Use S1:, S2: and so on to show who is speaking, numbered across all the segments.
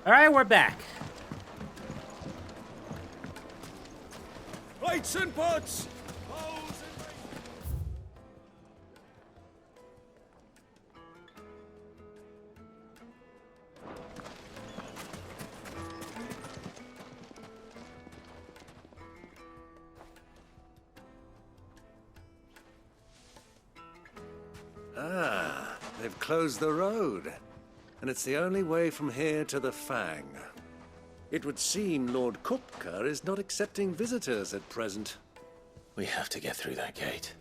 S1: Alright, we're back.
S2: Lights and pots!
S3: Ah, they've closed the road. And it's the only way from here to the Fang. It would seem Lord Kupka is not accepting visitors at present.
S4: We have to get through that gate.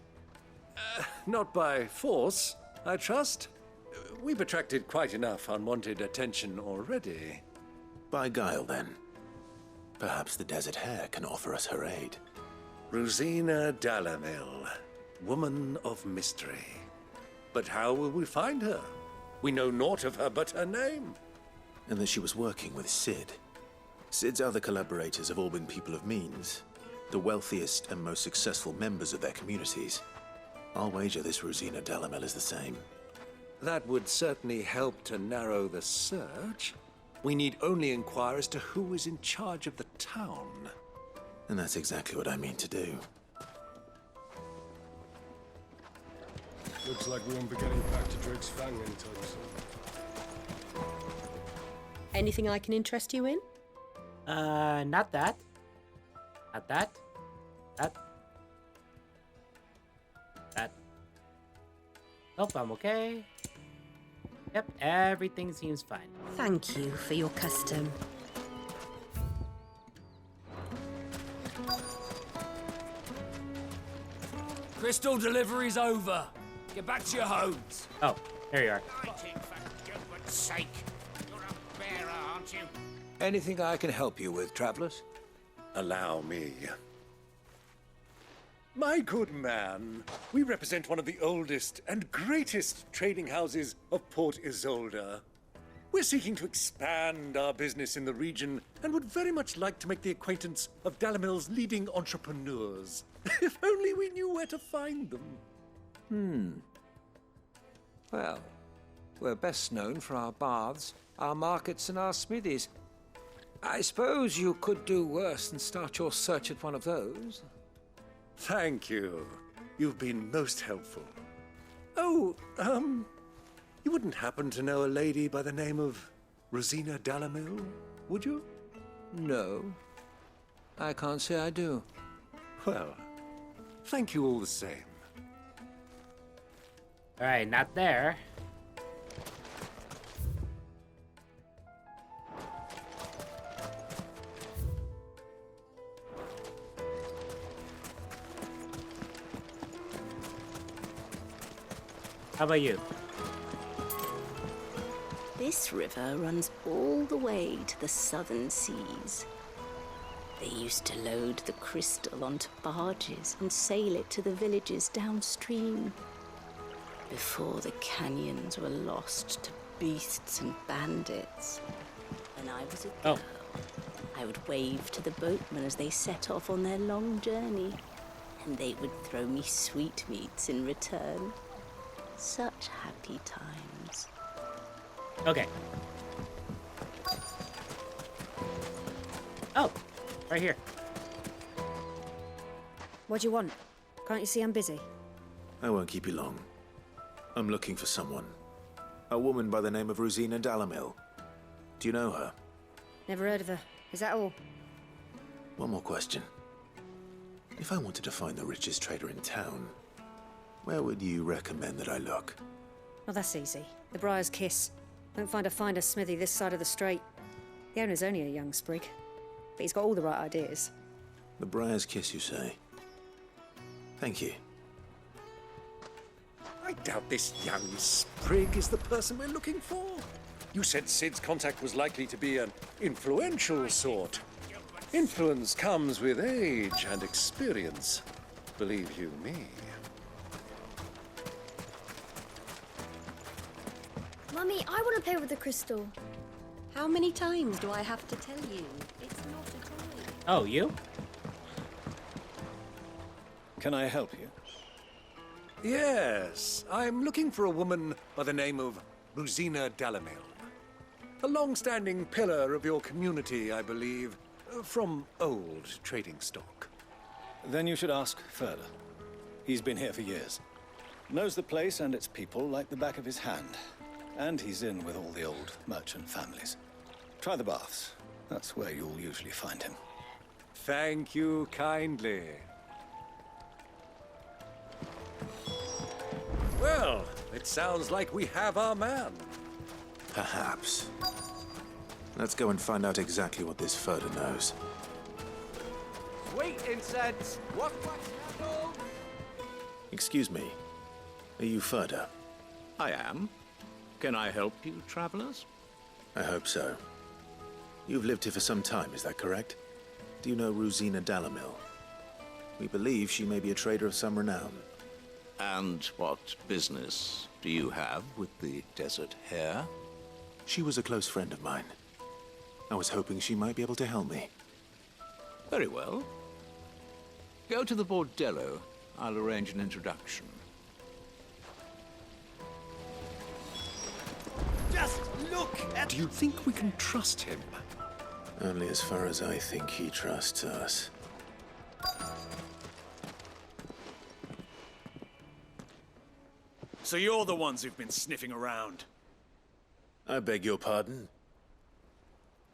S3: Not by force, I trust. We've attracted quite enough unwanted attention already.
S4: By guile, then. Perhaps the Desert Hare can offer us her aid.
S3: Rosina Dalamil, woman of mystery. But how will we find her? We know naught of her but her name.
S4: And that she was working with Sid. Sid's other collaborators have all been people of means, the wealthiest and most successful members of their communities. I'll wager this Rosina Dalamel is the same.
S3: That would certainly help to narrow the search. We need only inquire as to who is in charge of the town.
S4: And that's exactly what I mean to do.
S2: Looks like we won't be getting back to Drake's Fang anytime soon.
S5: Anything I can interest you in?
S1: Not that. Not that. That. That. Nope, I'm okay. Yep, everything seems fine.
S5: Thank you for your custom.
S6: Crystal delivery's over. Get back to your homes.
S1: Oh, there you are.
S7: Fighting for goodness sake. You're a bearer, aren't you?
S3: Anything I can help you with, travelers? Allow me. My good man, we represent one of the oldest and greatest trading houses of Port Isolde. We're seeking to expand our business in the region and would very much like to make the acquaintance of Dalamil's leading entrepreneurs. If only we knew where to find them.
S8: Well, we're best known for our baths, our markets, and our smithies. I suppose you could do worse than start your search at one of those.
S3: Thank you. You've been most helpful. Oh, you wouldn't happen to know a lady by the name of Rosina Dalamil, would you?
S8: No, I can't say I do.
S3: Well, thank you all the same.
S1: Alright, not there. How about you?
S9: This river runs all the way to the southern seas. They used to load the crystal onto barges and sail it to the villages downstream. Before the canyons were lost to beasts and bandits. When I was a girl, I would wave to the boatmen as they set off on their long journey, and they would throw me sweetmeats in return. Such happy times.
S1: Okay. Oh, right here.
S10: What do you want? Can't you see I'm busy?
S4: I won't keep you long. I'm looking for someone. A woman by the name of Rosina Dalamil. Do you know her?
S10: Never heard of her. Is that all?
S4: One more question. If I wanted to find the richest trader in town, where would you recommend that I look?
S10: Oh, that's easy. The Briar's Kiss. Don't find a finer smithy this side of the strait. The owner's only a young sprig, but he's got all the right ideas.
S4: The Briar's Kiss, you say? Thank you.
S3: I doubt this young sprig is the person we're looking for. You said Sid's contact was likely to be an influential sort. Influence comes with age and experience, believe you me.
S11: Mummy, I want to play with the crystal.
S5: How many times do I have to tell you? It's not a toy.
S1: Oh, you?
S2: Can I help you?
S3: Yes, I'm looking for a woman by the name of Rosina Dalamil. A long-standing pillar of your community, I believe, from old trading stock.
S12: Then you should ask further. He's been here for years. Knows the place and its people like the back of his hand. And he's in with all the old merchant families. Try the baths. That's where you'll usually find him.
S3: Thank you kindly. Well, it sounds like we have our man.
S4: Perhaps. Let's go and find out exactly what this Furder knows.
S6: Sweet incense! What happened?
S4: Excuse me. Are you Furder?
S13: I am. Can I help you, travelers?
S4: I hope so. You've lived here for some time, is that correct? Do you know Rosina Dalamil? We believe she may be a trader of some renown.
S13: And what business do you have with the desert hare?
S4: She was a close friend of mine. I was hoping she might be able to help me.
S13: Very well. Go to the bordello. I'll arrange an introduction.
S3: Just look at... Do you think we can trust him?
S4: Only as far as I think he trusts us.
S14: So you're the ones who've been sniffing around.
S4: I beg your pardon?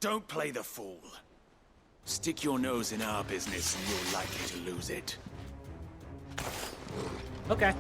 S14: Don't play the fool. Stick your nose in our business and you're likely to lose it.
S1: Okay.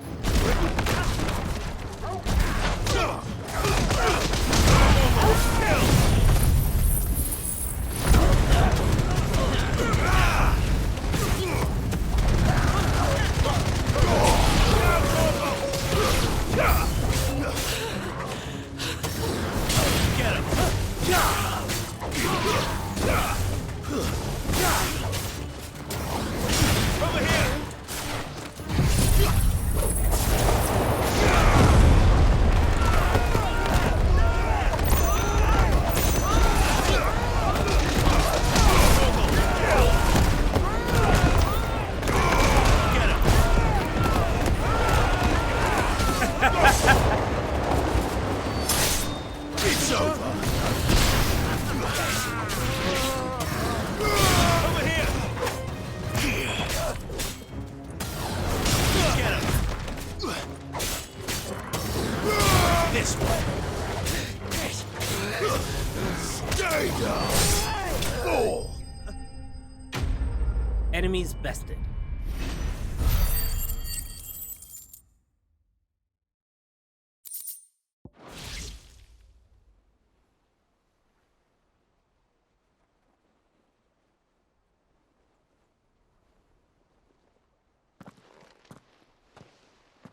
S1: Enemies bested.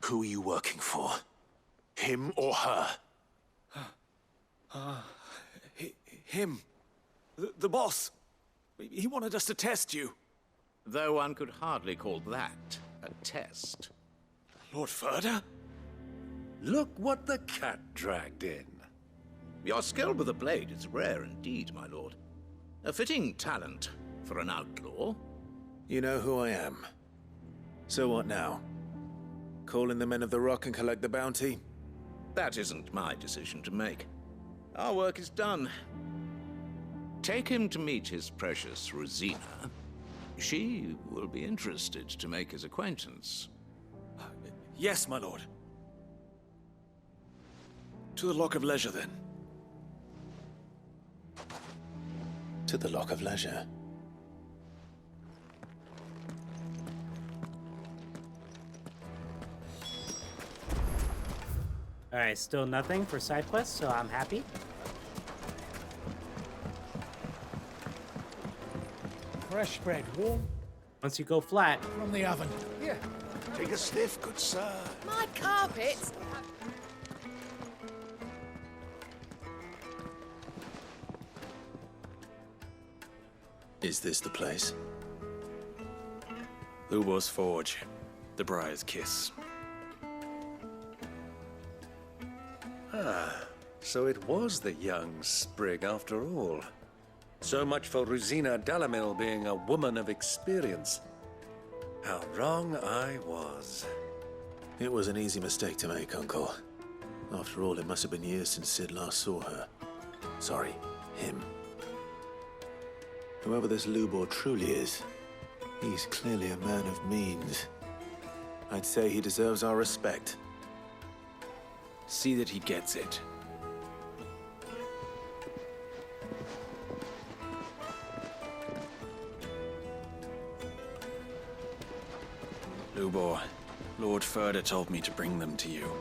S4: Who are you working for? Him or her?
S14: Him. The boss. He wanted us to test you.
S13: Though one could hardly call that a test.
S14: Lord Furder?
S3: Look what the cat dragged in.
S13: Your skill with the blade is rare indeed, my lord. A fitting talent for an outlaw.
S4: You know who I am. So what now? Call in the Men of the Rock and collect the bounty?
S13: That isn't my decision to make. Our work is done. Take him to meet his precious Rosina. She will be interested to make his acquaintance.
S14: Yes, my lord. To the Lock of Leisure, then.
S4: To the Lock of Leisure.
S1: Alright, still nothing for side quests, so I'm happy.
S7: Fresh bread, warm
S1: Once you go flat,
S7: from the oven.
S2: Here, take a sniff, good sir.
S15: My carpets!
S4: Is this the place?
S14: Lubo's Forge. The Briar's Kiss.
S3: Ah, so it was the young sprig after all. So much for Rosina Dalamil being a woman of experience. How wrong I was.
S4: It was an easy mistake to make, Uncle. After all, it must have been years since Sid last saw her. Sorry, him. Whoever this Lubor truly is, he's clearly a man of means. I'd say he deserves our respect.
S14: See that he gets it. Lubor, Lord Furder told me to bring them to you.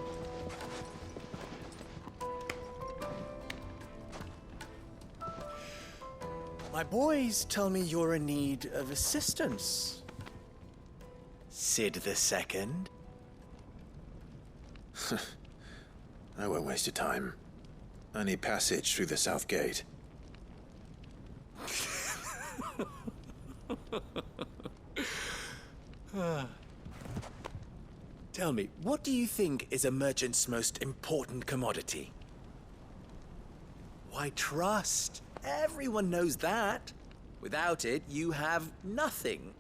S15: My boys tell me you're in need of assistance. Sid II?
S4: I won't waste your time. I need passage through the south gate.
S15: Tell me, what do you think is a merchant's most important commodity? Why, trust. Everyone knows that. Without it, you have nothing.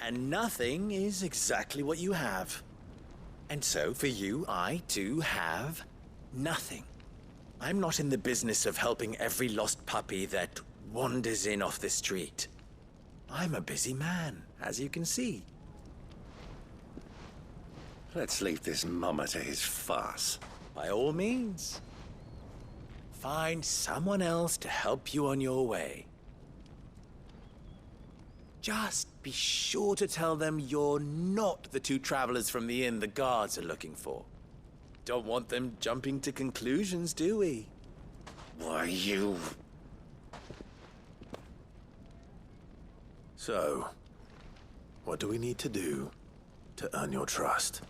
S15: And nothing is exactly what you have. And so, for you, I, too, have nothing. I'm not in the business of helping every lost puppy that wanders in off the street. I'm a busy man, as you can see.
S3: Let's leave this mummer to his farce.
S15: By all means. Find someone else to help you on your way. Just be sure to tell them you're not the two travelers from the inn the guards are looking for. Don't want them jumping to conclusions, do we?
S3: Why, you...
S4: So, what do we need to do to earn your trust?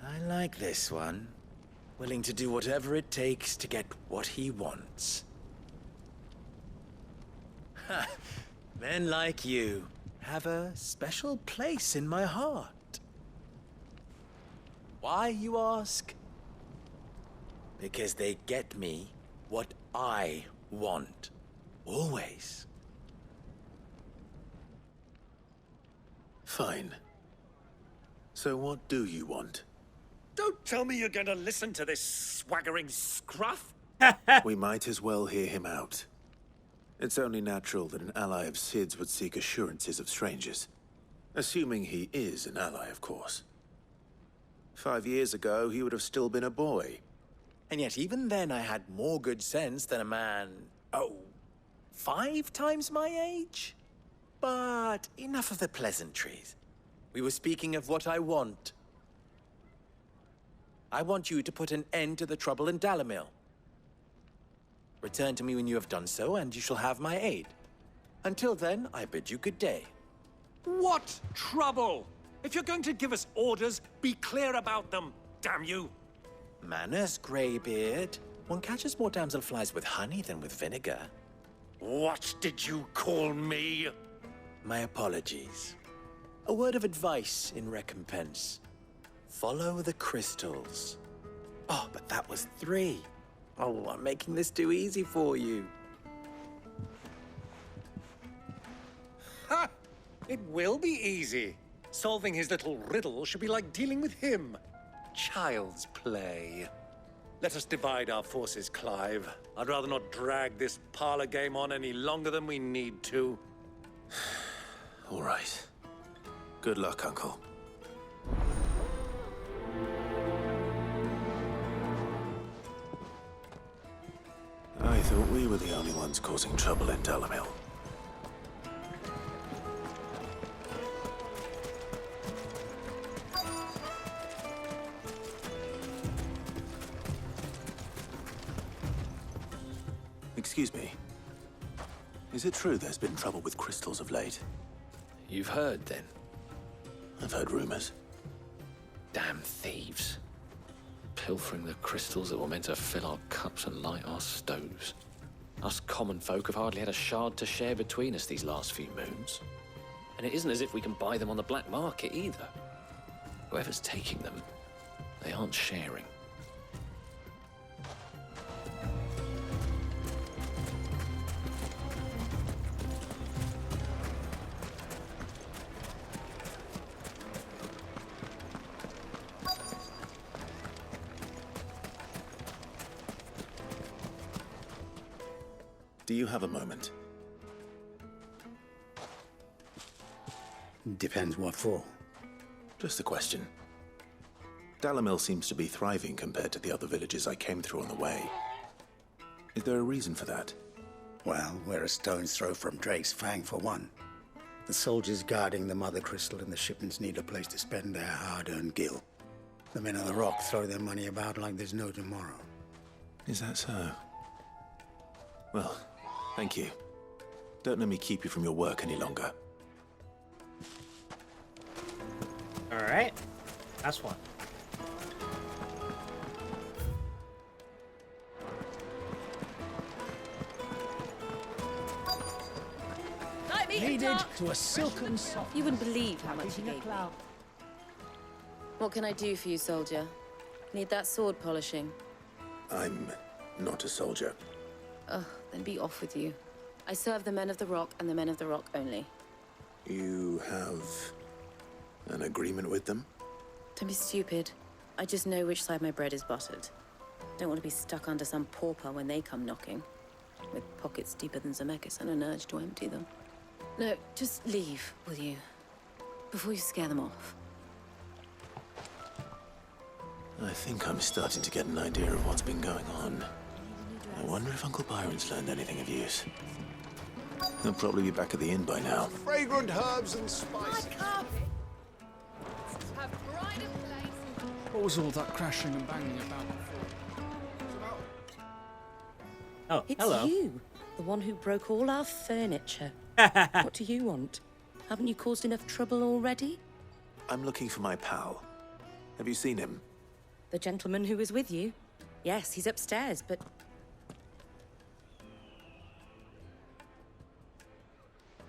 S15: I like this one. Willing to do whatever it takes to get what he wants. Ha! Men like you have a special place in my heart. Why, you ask? Because they get me what I want. Always.
S4: Fine. So what do you want?
S3: Don't tell me you're going to listen to this swaggering scruff.
S4: We might as well hear him out. It's only natural that an ally of Sid's would seek assurances of strangers. Assuming he is an ally, of course. 5 years ago, he would have still been a boy.
S15: And yet even then I had more good sense than a man, 5 times my age? But enough of the pleasantries. We were speaking of what I want. I want you to put an end to the trouble in Dalamil. Return to me when you have done so, and you shall have my aid. Until then, I bid you good day.
S3: What trouble? If you're going to give us orders, be clear about them, damn you!
S15: Manners, Greybeard. One catches more damselflies with honey than with vinegar.
S3: What did you call me?
S15: My apologies. A word of advice in recompense. Follow the crystals. Oh, but that was 3. Oh, I'm making this too easy for you.
S3: Ha! It will be easy. Solving his little riddle should be like dealing with him. Child's play. Let us divide our forces, Clive. I'd rather not drag this parlor game on any longer than we need to.
S4: All right. Good luck, Uncle. I thought we were the only ones causing trouble in Dalamil. Excuse me. Is it true there's been trouble with crystals of late?
S8: You've heard, then?
S4: I've heard rumors.
S8: Damn thieves. Pilfering the crystals that were meant to fill our cups and light our stoves. Us common folk have hardly had a shard to share between us these last few moons. And it isn't as if we can buy them on the black market either. Whoever's taking them, they aren't sharing.
S4: Do you have a moment?
S16: Depends what for.
S4: Just a question. Dalamil seems to be thriving compared to the other villages I came through on the way. Is there a reason for that?
S16: Well, we're a stone's throw from Drake's Fang, for one. The soldiers guarding the Mothercrystal and the shipments need a place to spend their hard-earned gil. The men of the Rock throw their money about like there's no tomorrow.
S4: Is that so? Well, thank you. Don't let me keep you from your work any longer.
S1: Alright. That's one.
S17: Needed to a silken soft.
S18: You wouldn't believe how much he gave me. What can I do for you, soldier? Need that sword polishing?
S4: I'm not a soldier.
S18: Ugh, then be off with you. I serve the men of the Rock and the men of the Rock only.
S4: You have an agreement with them?
S18: Don't be stupid. I just know which side my bread is buttered. Don't want to be stuck under some pauper when they come knocking. With pockets deeper than Zemeckis and an urge to empty them. No, just leave, will you? Before you scare them off.
S4: I think I'm starting to get an idea of what's been going on. I wonder if Uncle Byron's learned anything of use. He'll probably be back at the inn by now.
S2: Fragrant herbs and spices.
S6: What was all that crashing and banging about before?
S1: Oh,
S10: It's
S1: hello.
S10: you, the one who broke all our furniture. What do you want? Haven't you caused enough trouble already?
S4: I'm looking for my pal. Have you seen him?
S10: The gentleman who was with you? Yes, he's upstairs, but...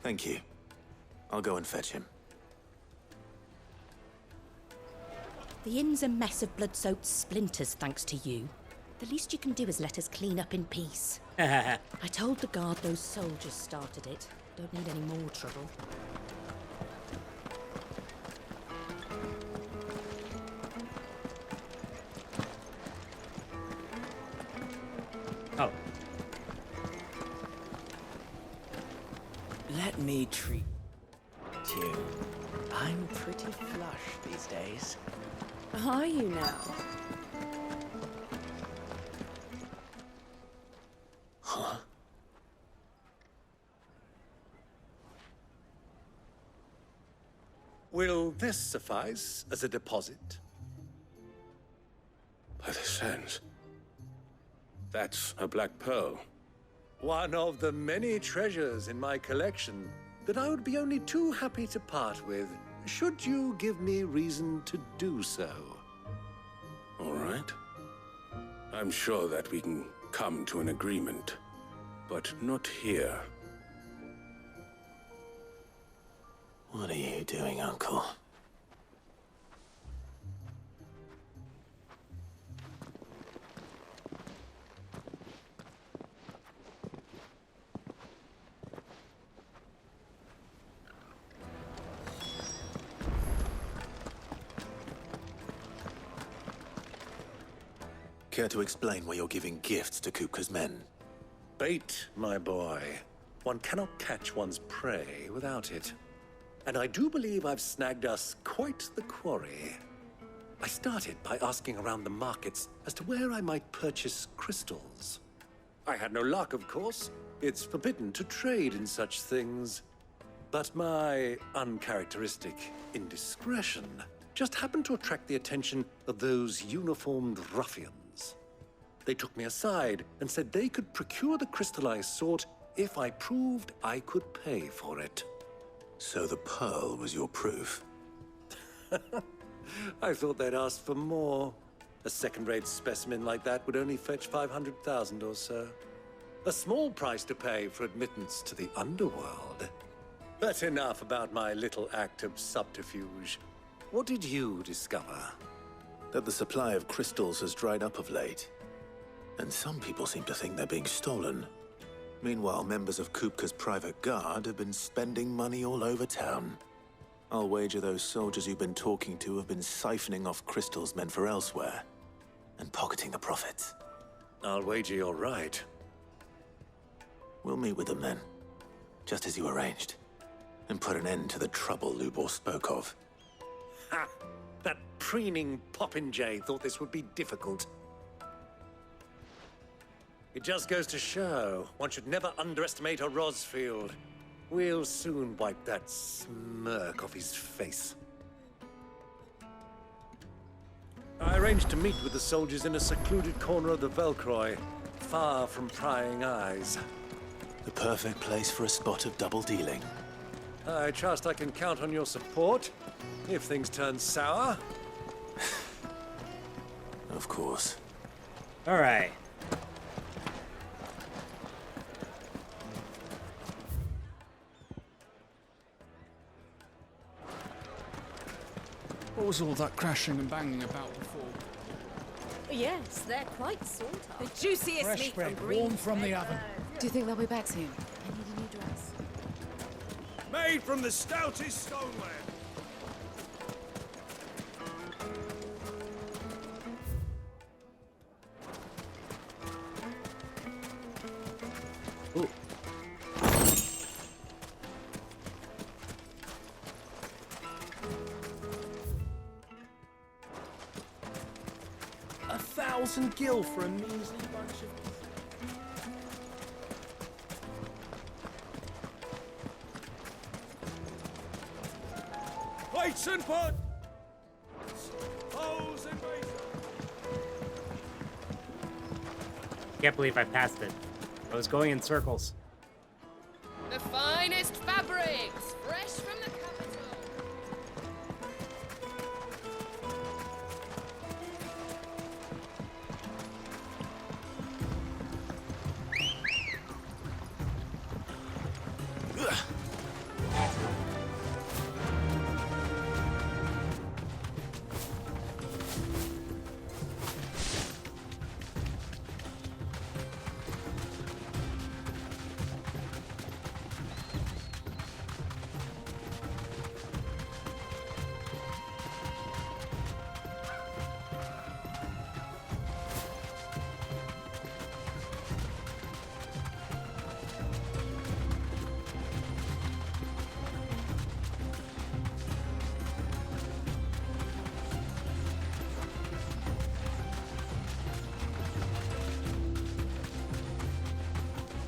S4: Thank you. I'll go and fetch him.
S5: The inn's a mess of blood-soaked splinters, thanks to you. The least you can do is let us clean up in peace. I told the guard those soldiers started it. Don't need any more trouble.
S1: Oh.
S19: Let me treat you. I'm pretty flush these days.
S10: Are you now?
S4: Huh?
S3: Will this suffice as a deposit?
S2: By the sands. That's a black pearl.
S3: One of the many treasures in my collection that I would be only too happy to part with, should you give me reason to do so.
S2: All right. I'm sure that we can come to an agreement, but not here.
S4: What are you doing, Uncle? Care to explain why you're giving gifts to Kupka's men?
S3: Bait, my boy. One cannot catch one's prey without it. And I do believe I've snagged us quite the quarry. I started by asking around the markets as to where I might purchase crystals. I had no luck, of course. It's forbidden to trade in such things. But my uncharacteristic indiscretion just happened to attract the attention of those uniformed ruffians. They took me aside and said they could procure the crystal I sought if I proved I could pay for it.
S4: So the pearl was your proof?
S3: I thought they'd ask for more. A second-rate specimen like that would only fetch 500,000 or so. A small price to pay for admittance to the underworld. But enough about my little act of subterfuge. What did you discover?
S4: That the supply of crystals has dried up of late. And some people seem to think they're being stolen. Meanwhile, members of Kupka's private guard have been spending money all over town. I'll wager those soldiers you've been talking to have been siphoning off crystals meant for elsewhere, and pocketing the profits.
S3: I'll wager you're right.
S4: We'll meet with them then, just as you arranged, and put an end to the trouble Lubor spoke of.
S3: Ha! That preening popinjay thought this would be difficult. It just goes to show, one should never underestimate a Rosfield. We'll soon wipe that smirk off his face. I arranged to meet with the soldiers in a secluded corner of the Velcroy, far from prying eyes.
S4: The perfect place for a spot of double dealing.
S3: I trust I can count on your support, if things turn sour.
S4: Of course.
S1: All right.
S6: What was all that crashing and banging about before?
S10: Yes, they're quite sought after. The juiciest
S17: Fresh
S10: meat
S17: bread,
S10: from green.
S17: warm from the oven.
S18: Do you think they'll be back soon?
S10: I need a new dress.
S14: Made from the stoutest stoneware.
S1: Ooh.
S17: $1,000 for a measly bunch of...
S14: Plates and pot! Bowls and basins!
S1: Can't believe I passed it. I was going in circles.
S18: The finest fabrics, fresh from the capital.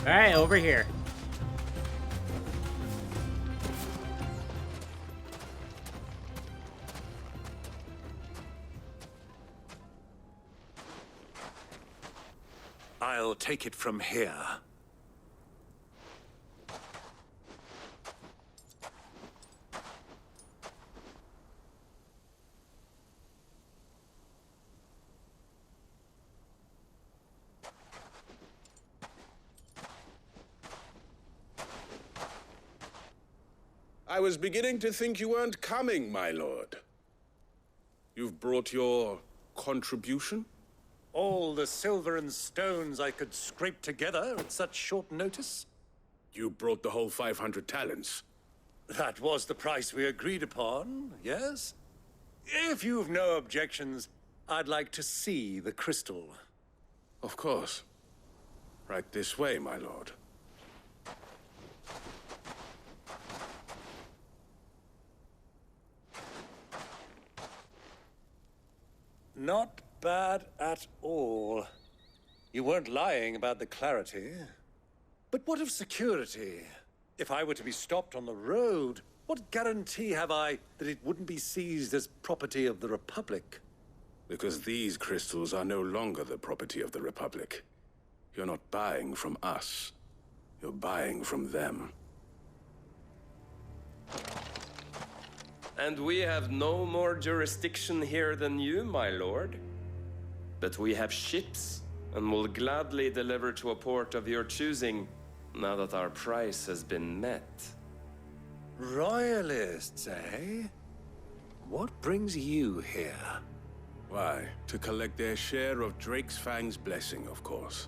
S1: All right, over here.
S3: I'll take it from here.
S2: I was beginning to think you weren't coming, my lord. You've brought your contribution?
S3: All the silver and stones I could scrape together at such short notice?
S2: You brought the whole 500 talents.
S3: That was the price we agreed upon, yes? If you've no objections, I'd like to see the crystal.
S2: Of course. Right this way, my lord.
S3: Not bad at all. You weren't lying about the clarity. But what of security? If I were to be stopped on the road, what guarantee have I that it wouldn't be seized as property of the Republic?
S2: Because these crystals are no longer the property of the Republic. You're not buying from us. You're buying from them.
S20: And we have no more jurisdiction here than you, my lord. But we have ships, and will gladly deliver to a port of your choosing, now that our price has been met.
S3: Royalists, eh? What brings you here?
S2: Why, to collect their share of Drake's Fang's blessing, of course.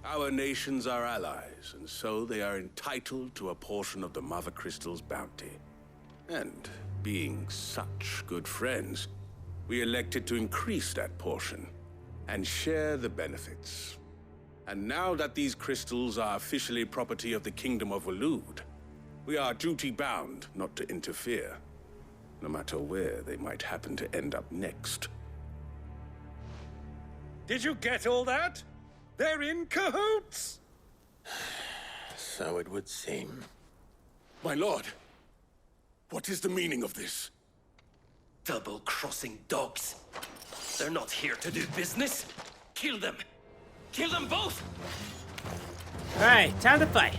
S2: Our nations are allies, and so they are entitled to a portion of the Mothercrystals' bounty. And being such good friends, we elected to increase that portion and share the benefits. And now that these crystals are officially property of the Kingdom of Waloed, we are duty-bound not to interfere, no matter where they might happen to end up next.
S3: Did you get all that? They're in cahoots!
S4: So it would seem.
S2: My lord, what is the meaning of this?
S20: Double-crossing dogs. They're not here to do business. Kill them. Kill them both!
S1: Alright, time to fight.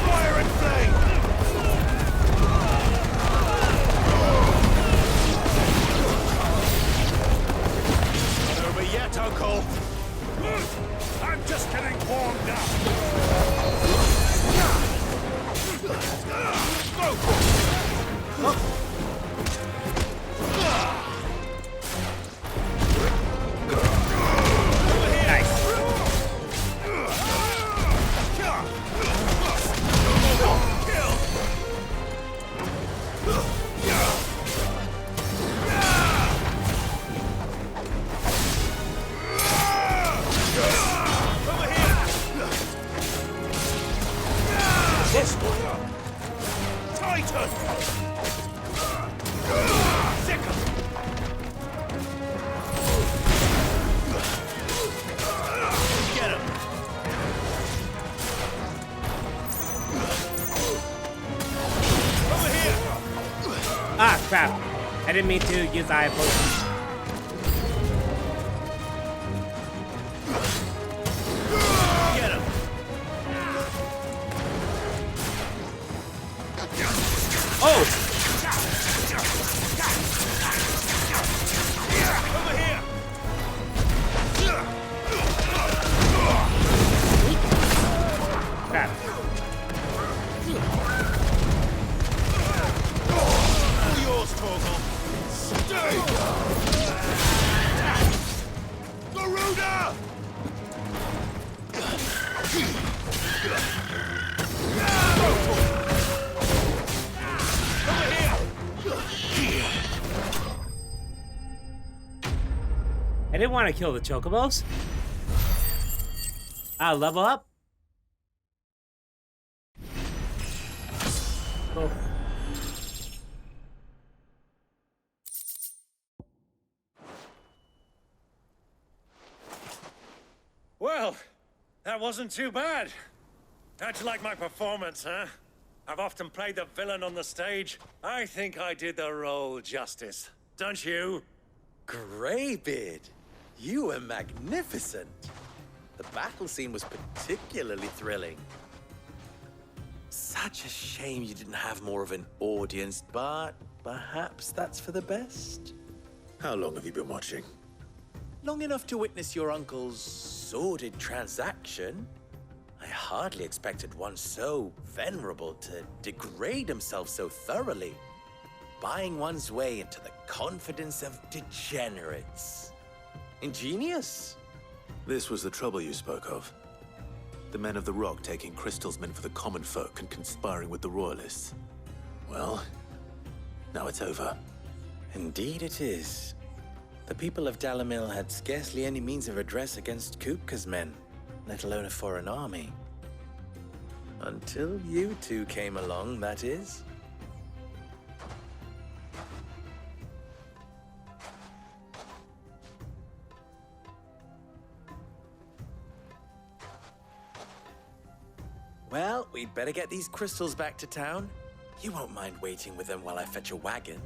S14: Fire and flame!
S15: Not over yet, Uncle.
S14: I'm just getting warmed up. Titan!
S15: Get him!
S14: Over here!
S1: Ah, crap. I didn't mean to use eye potion.
S15: Get him!
S1: Oh!
S14: Over here!
S1: Crap.
S14: All yours, Torgal. Stay! Garuda!
S1: I didn't want to kill the chocobos. I'll level up. Cool.
S3: Well, that wasn't too bad. How'd you like my performance, huh? I've often played the villain on the stage. I think I did the role justice. Don't you?
S15: Greybeard, you were magnificent. The battle scene was particularly thrilling. Such a shame you didn't have more of an audience, but perhaps that's for the best.
S4: How long have you been watching?
S15: Long enough to witness your uncle's sordid transaction. I hardly expected one so venerable to degrade himself so thoroughly, buying one's way into the confidence of degenerates. Ingenious.
S4: This was the trouble you spoke of. The men of the Rock taking crystals meant for the common folk and conspiring with the Royalists. Well, now it's over.
S15: Indeed it is. The people of Dalamil had scarcely any means of redress against Kupka's men, let alone a foreign army. Until you two came along, that is. Well, we'd better get these crystals back to town. You won't mind waiting with them while I fetch a wagon.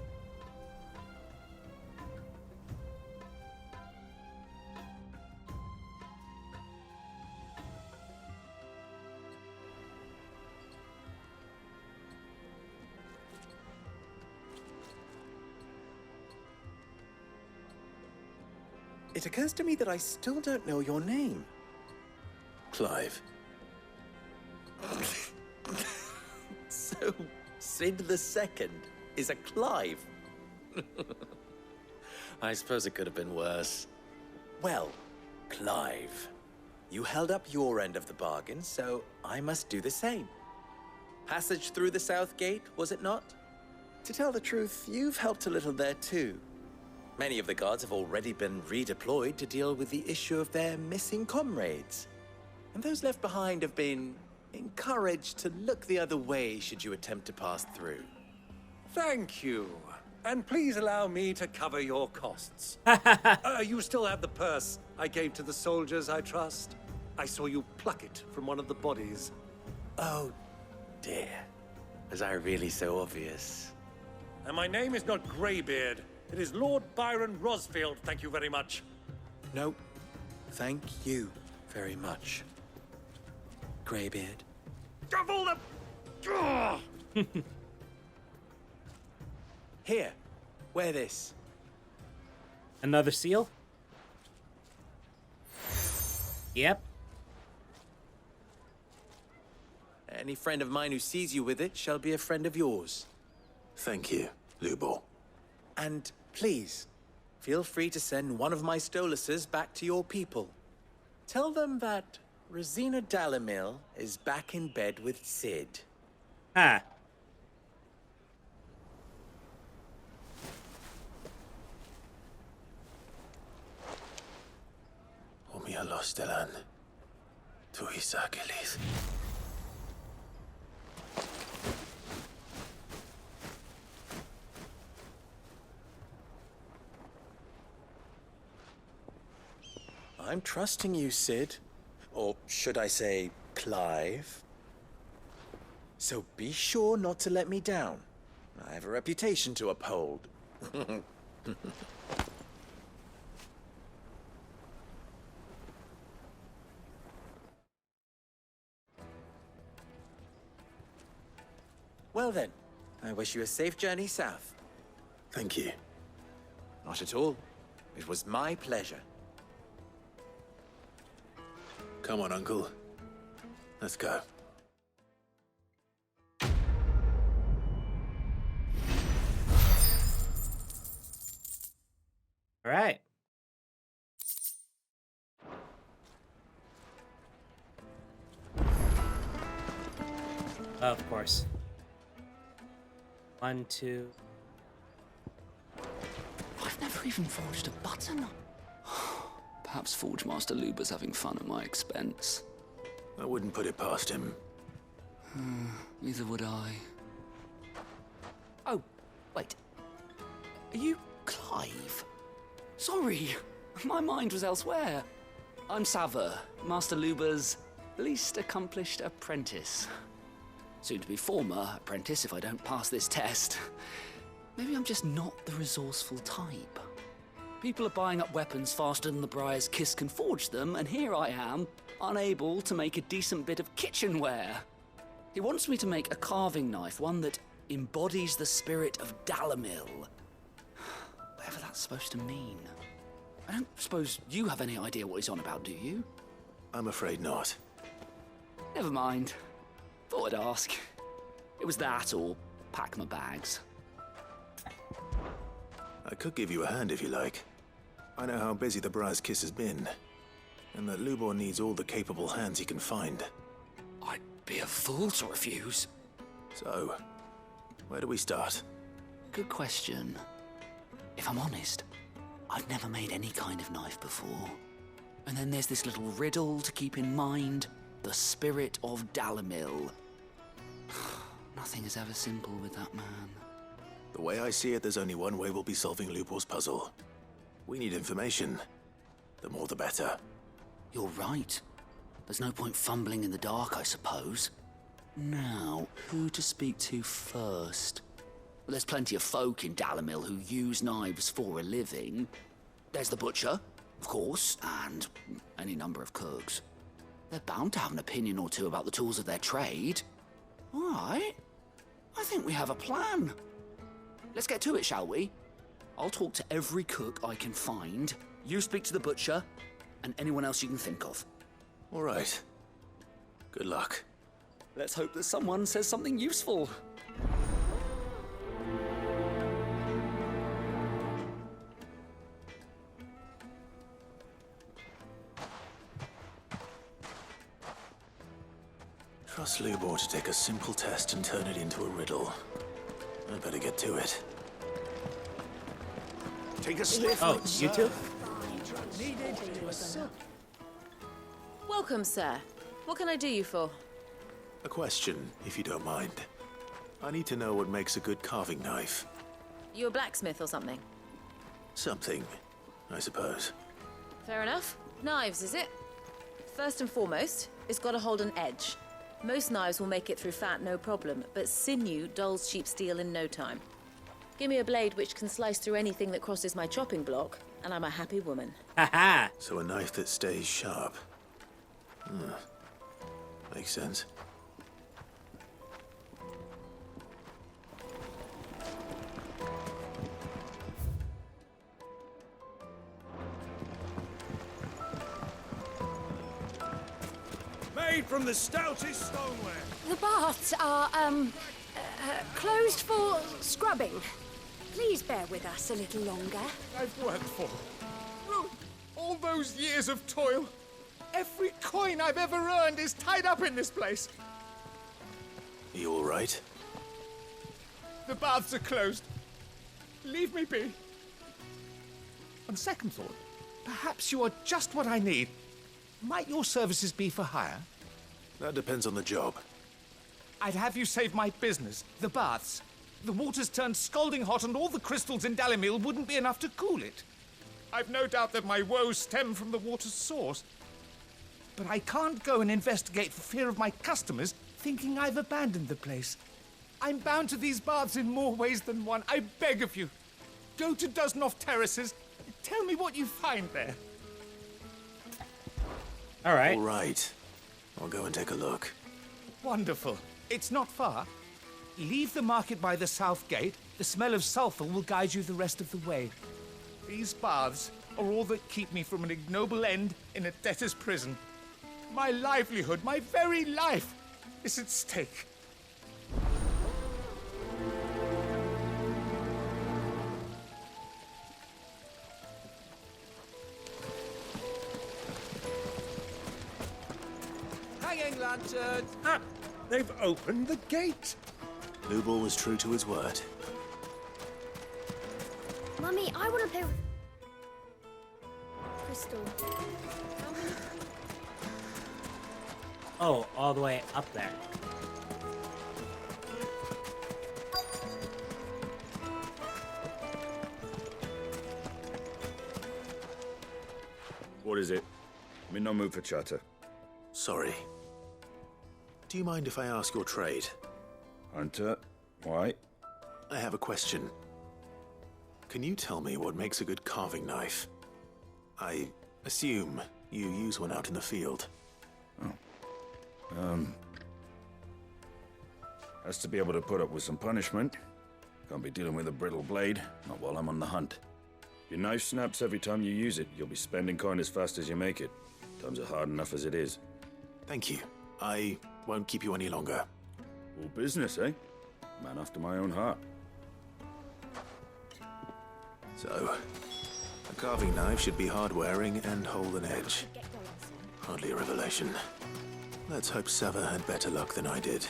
S15: It occurs to me that I still don't know your name.
S4: Clive.
S15: So, Sid the Second is a Clive? I suppose it could have been worse. Well, Clive, you held up your end of the bargain, so I must do the same. Passage through the south gate, was it not? To tell the truth, you've helped a little there too. Many of the guards have already been redeployed to deal with the issue of their missing comrades. And those left behind have been encouraged to look the other way should you attempt to pass through.
S3: Thank you. And please allow me to cover your costs. You still have the purse I gave to the soldiers, I trust? I saw you pluck it from one of the bodies.
S15: Oh, dear. Was I really so obvious?
S3: And my name is not Greybeard. It is Lord Byron Rosfield, thank you very much.
S15: No, thank you very much, Greybeard.
S3: Of all the... Ugh!
S15: Here, wear this.
S1: Another seal? Yep.
S15: Any friend of mine who sees you with it shall be a friend of yours.
S4: Thank you, Lubor.
S15: And please, feel free to send one of my Stoluses back to your people. Tell them that Rosina Dalamil is back in bed with Sid.
S1: Ah.
S4: Omia Lostelan. Tu Isakelis.
S15: I'm trusting you, Sid. Or should I say, Clive? So be sure not to let me down. I have a reputation to uphold. Well then, I wish you a safe journey south.
S4: Thank you.
S15: Not at all. It was my pleasure.
S4: Come on, Uncle. Let's go.
S1: All right. Of course. 1, 2.
S6: I've never even forged a button. Perhaps Forge Master Luber's having fun at my expense.
S4: I wouldn't put it past him.
S6: Neither would I. Oh, wait. Are you Clive? Sorry, my mind was elsewhere. I'm Saver, Master Luber's least accomplished apprentice. Soon to be former apprentice if I don't pass this test. Maybe I'm just not the resourceful type. People are buying up weapons faster than the Briar's Kiss can forge them, and here I am, unable to make a decent bit of kitchenware. He wants me to make a carving knife, one that embodies the spirit of Dalamil. Whatever that's supposed to mean. I don't suppose you have any idea what he's on about, do you?
S4: I'm afraid not.
S6: Never mind. Thought I'd ask. It was that or pack my bags.
S4: I could give you a hand if you like. I know how busy the Briar's Kiss has been, and that Lubor needs all the capable hands he can find.
S6: I'd be a fool to refuse.
S4: So, where do we start?
S6: Good question. If I'm honest, I've never made any kind of knife before. And then there's this little riddle to keep in mind. The spirit of Dalamil. Nothing is ever simple with that man.
S4: The way I see it, there's only one way we'll be solving Lubor's puzzle. We need information. The more the better.
S6: You're right. There's no point fumbling in the dark, I suppose. Now, who to speak to first? Well, there's plenty of folk in Dalamil who use knives for a living. There's the butcher, of course, and any number of cooks. They're bound to have an opinion or two about the tools of their trade. All right. I think we have a plan. Let's get to it, shall we? I'll talk to every cook I can find. You speak to the butcher, and anyone else you can think of.
S4: All right. Good luck.
S6: Let's hope that someone says something useful.
S4: Trust Lubor to take a simple test and turn it into a riddle. I'd better get to it.
S14: Take a sniff.
S1: Oh, you too?
S18: Welcome, sir. What can I do you for?
S4: A question, if you don't mind. I need to know what makes a good carving knife.
S18: You a blacksmith or something?
S4: Something, I suppose.
S18: Fair enough. Knives, is it? First and foremost, it's got to hold an edge. Most knives will make it through fat, no problem, but sinew dulls cheap steel in no time. Give me a blade which can slice through anything that crosses my chopping block, and I'm a happy woman.
S1: Haha!
S4: So a knife that stays sharp. Makes sense.
S14: Made from the stoutest stoneware.
S21: The baths are, closed for scrubbing. Please bear with us a little longer.
S22: I've worked for. All those years of toil. Every coin I've ever earned is tied up in this place.
S4: Are you all right?
S22: The baths are closed. Leave me be. On second thought, perhaps you are just what I need. Might your services be for hire?
S4: That depends on the job.
S22: I'd have you save my business, the baths. The water's turned scalding hot and all the crystals in Dalimil wouldn't be enough to cool it. I've no doubt that my woes stem from the water's source. But I can't go and investigate for fear of my customers thinking I've abandoned the place. I'm bound to these baths in more ways than one. I beg of you. Go to Dusnoff Terraces. Tell me what you find there.
S1: All right.
S4: All right. I'll go and take a look.
S22: Wonderful. It's not far. Leave the market by the south gate. The smell of sulfur will guide you the rest of the way. These baths are all that keep me from an ignoble end in a debtor's prison. My livelihood, my very life, is at stake.
S14: Hanging lanterns. Ah, they've opened the gate.
S4: Lubor was true to his word.
S11: Mummy, I want to play with Crystal.
S1: Oh, all the way up there.
S14: What is it? I'm in no mood for chatter.
S4: Sorry. Do you mind if I ask your trade?
S14: Hunter, why?
S4: I have a question. Can you tell me what makes a good carving knife? I assume you use one out in the field.
S14: Has to be able to put up with some punishment. Can't be dealing with a brittle blade, not while I'm on the hunt. Your knife snaps every time you use it. You'll be spending coin as fast as you make it. Times are hard enough as it is.
S4: Thank you. I won't keep you any longer.
S14: All business, eh? Man after my own heart.
S4: So, a carving knife should be hard-wearing and hold an edge. Hardly a revelation. Let's hope Sava had better luck than I did.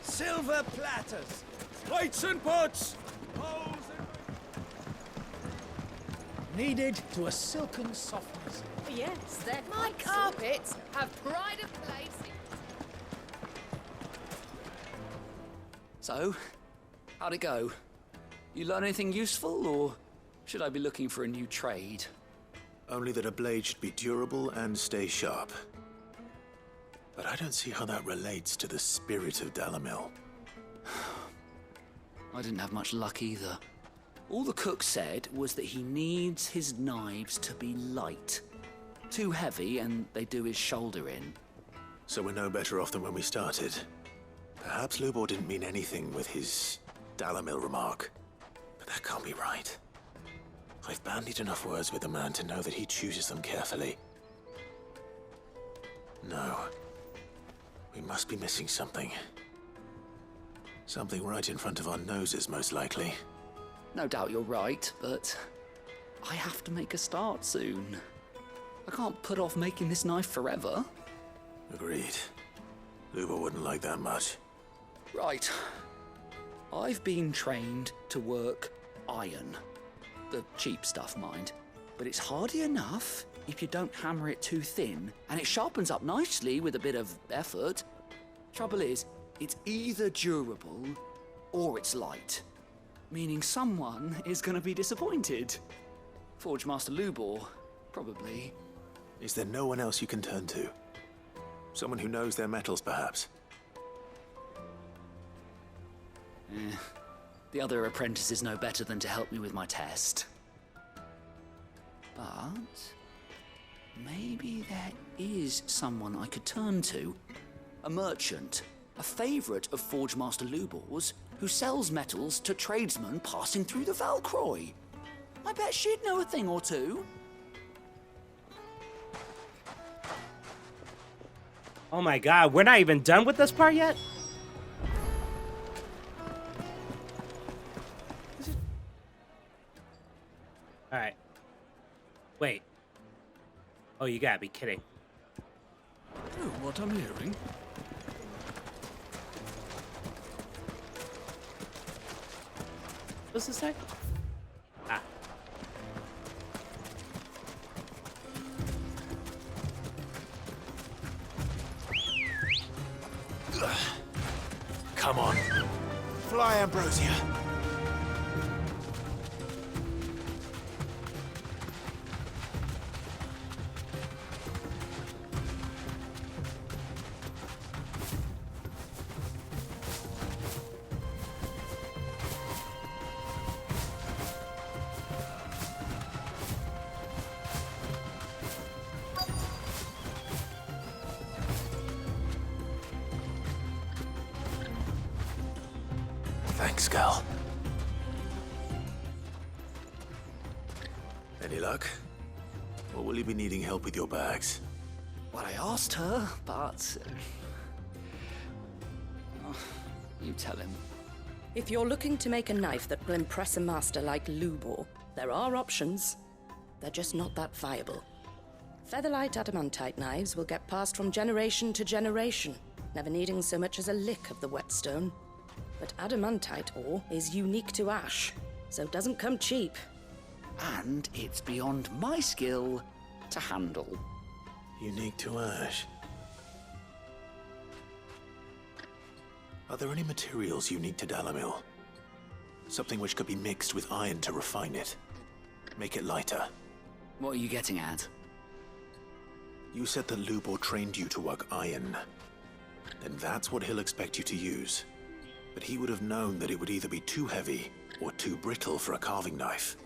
S14: Silver platters! Plates and pots! Bowls and...
S17: Kneaded to a silken softness.
S21: Yes, my carpets have pride of place.
S6: So, how'd it go? You learn anything useful, or should I be looking for a new trade?
S4: Only that a blade should be durable and stay sharp. But I don't see how that relates to the spirit of Dalimil.
S6: I didn't have much luck either. All the cook said was that he needs his knives to be light. Too heavy and they do his shoulder in.
S4: So we're no better off than when we started. Perhaps Lubor didn't mean anything with his Dalimil remark. But that can't be right. I've bandied enough words with the man to know that he chooses them carefully. No. We must be missing something. Something right in front of our noses, most likely.
S6: No doubt you're right, but I have to make a start soon. I can't put off making this knife forever.
S4: Agreed. Luba wouldn't like that much.
S6: Right. I've been trained to work iron. The cheap stuff, mind. But it's hardy enough if you don't hammer it too thin, and it sharpens up nicely with a bit of effort. Trouble is, it's either durable or it's light. Meaning someone is going to be disappointed. Forge Master Lubor, probably.
S4: Is there no one else you can turn to? Someone who knows their metals, perhaps?
S6: The other apprentices know better than to help me with my test. But maybe there is someone I could turn to. A merchant, a favourite of Forge Master Lubor's, who sells metals to tradesmen passing through the Valcroy. I bet she'd know a thing or two.
S1: Oh my god, we're not even done with this part yet? Alright. Wait. Oh, you gotta be kidding.
S6: Oh, what I'm hearing.
S1: What's this say? Ah.
S4: Come on. Fly, Ambrosia. Thanks, Gal. Any luck? Or will you be needing help with your bags?
S6: Well, I asked her, but... Oh, you tell him.
S5: If you're looking to make a knife that will impress a master like Lubor, there are options. They're just not that viable. Featherlight adamantite knives will get passed from generation to generation, never needing so much as a lick of the whetstone. But adamantite ore is unique to ash, so it doesn't come cheap.
S6: And it's beyond my skill to handle.
S4: Unique to ash. Are there any materials unique to Dalamil? Something which could be mixed with iron to refine it. Make it lighter.
S6: What are you getting at?
S4: You said that Lubor trained you to work iron. Then that's what he'll expect you to use. But he would have known that it would either be too heavy or too brittle for a carving knife.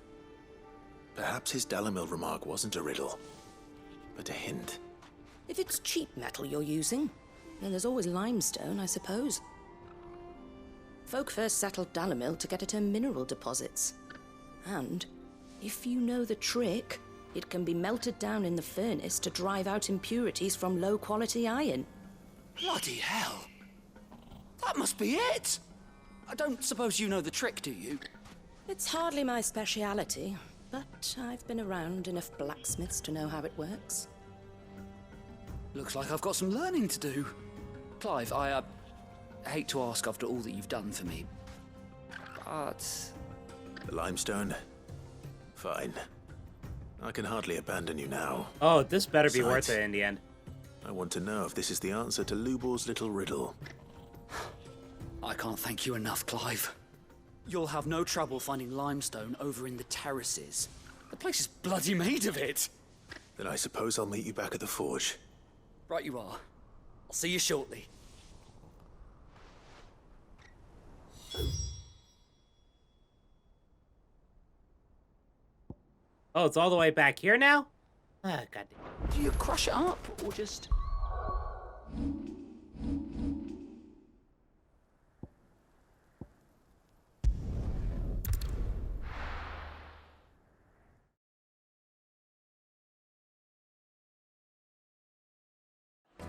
S4: Perhaps his Dalamil remark wasn't a riddle, but a hint.
S5: If it's cheap metal you're using, then there's always limestone, I suppose. Folk first settled Dalamil to get at her mineral deposits. And, if you know the trick, it can be melted down in the furnace to drive out impurities from low-quality iron.
S6: Bloody hell! That must be it! I don't suppose you know the trick, do you?
S5: It's hardly my speciality, but I've been around enough blacksmiths to know how it works.
S6: Looks like I've got some learning to do. Clive, I hate to ask after all that you've done for me, but...
S4: The limestone? Fine. I can hardly abandon you now.
S1: Oh, this better be
S4: Besides,
S1: worth it in the end.
S4: I want to know if this is the answer to Lubor's little riddle.
S6: I can't thank you enough, Clive. You'll have no trouble finding limestone over in the terraces. The place is bloody made of it.
S4: Then I suppose I'll meet you back at the forge.
S6: Right you are. I'll see you shortly.
S1: Oh, it's all the way back here now? Ah, goddamn.
S6: Do you crush it up, or just...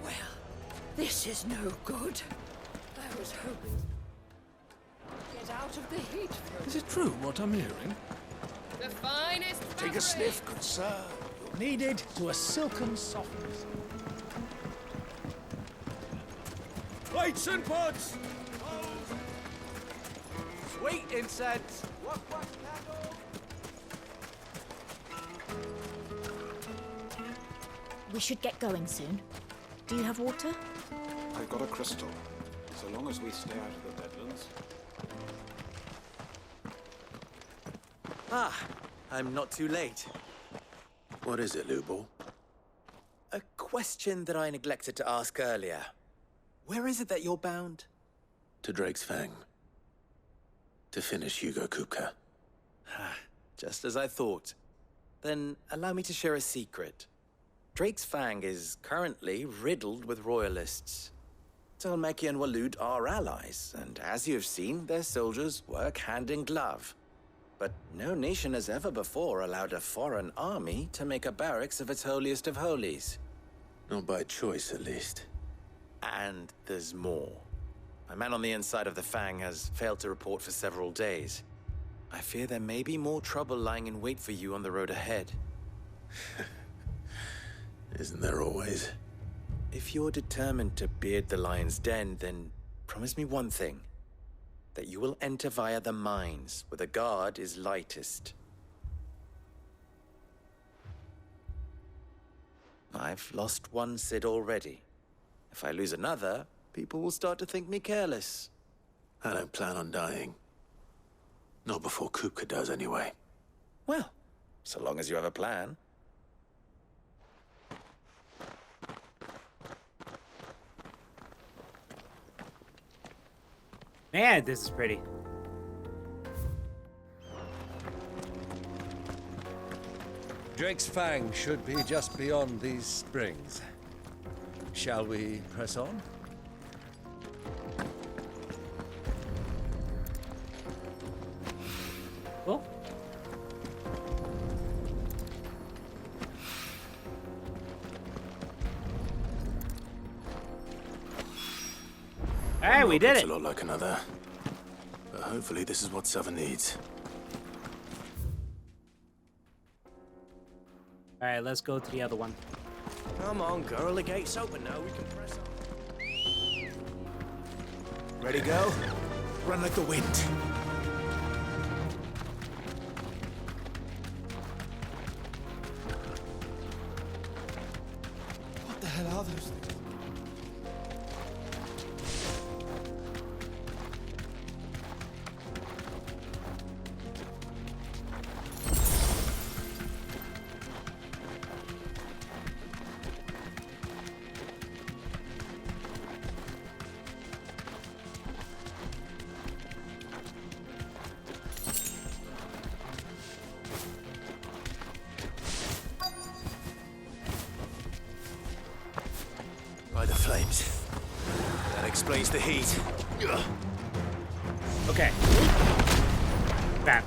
S21: Well, this is no good. I was hoping to get out of the heat for
S22: Is it true what I'm hearing?
S21: the finest
S3: Take a sniff, good sir. You'll
S17: Kneaded to a silken softness.
S3: Plates and pots!
S22: Sweet incense!
S9: We should get going soon. Do you have water?
S12: I've got a crystal. So long as we stay out of the Deadlands.
S15: Ah, I'm not too late.
S4: What is it, Lubo?
S15: A question that I neglected to ask earlier. Where is it that you're bound?
S4: To Drake's Fang. To finish Hugo Kupka.
S15: Just as I thought. Then allow me to share a secret. Drake's Fang is currently riddled with royalists. Talmeki and Waloed are allies, and as you have seen, their soldiers work hand in glove. But no nation has ever before allowed a foreign army to make a barracks of its holiest of holies.
S4: Not by choice, at least.
S15: And there's more. A man on the inside of the Fang has failed to report for several days. I fear there may be more trouble lying in wait for you on the road ahead.
S4: Isn't there always?
S15: If you're determined to beard the lion's den, then promise me one thing. That you will enter via the mines, where the guard is lightest. I've lost one Cid already. If I lose another, people will start to think me careless.
S4: I don't plan on dying. Not before Kupka does, anyway.
S15: Well, so long as you have a plan.
S1: Man, this is pretty.
S3: Drake's Fang should be just beyond these springs. Shall we press on?
S1: Cool. Hey, we did it!
S4: It's a lot like another. But hopefully this is what Southern needs.
S1: Alright, let's go to the other one.
S19: Come on, girl. The gate's open now. We can press on.
S15: Ready, go? Run like the wind.
S19: What the hell are those things?
S15: By the flames. That explains the heat.
S1: Okay. Bam.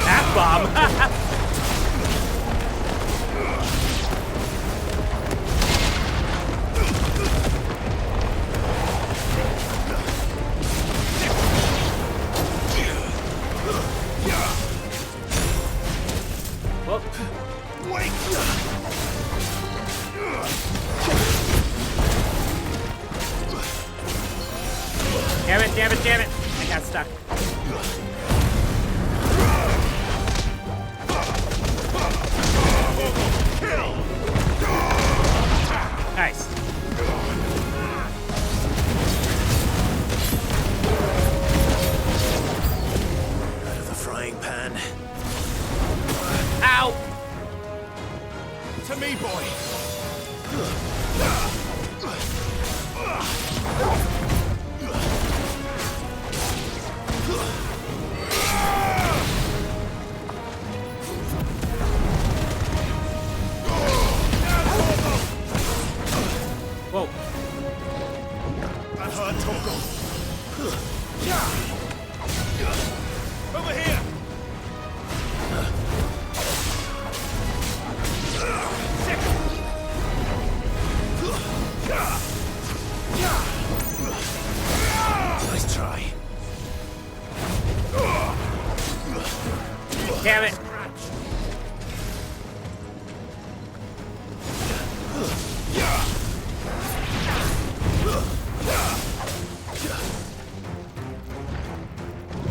S1: F-bomb! Damn it! I got stuck. Nice.
S4: Out of the frying pan.
S1: Ow!
S19: To me, boy.
S1: Whoa.
S19: That hurt, Torgal. Over here.
S1: damn it!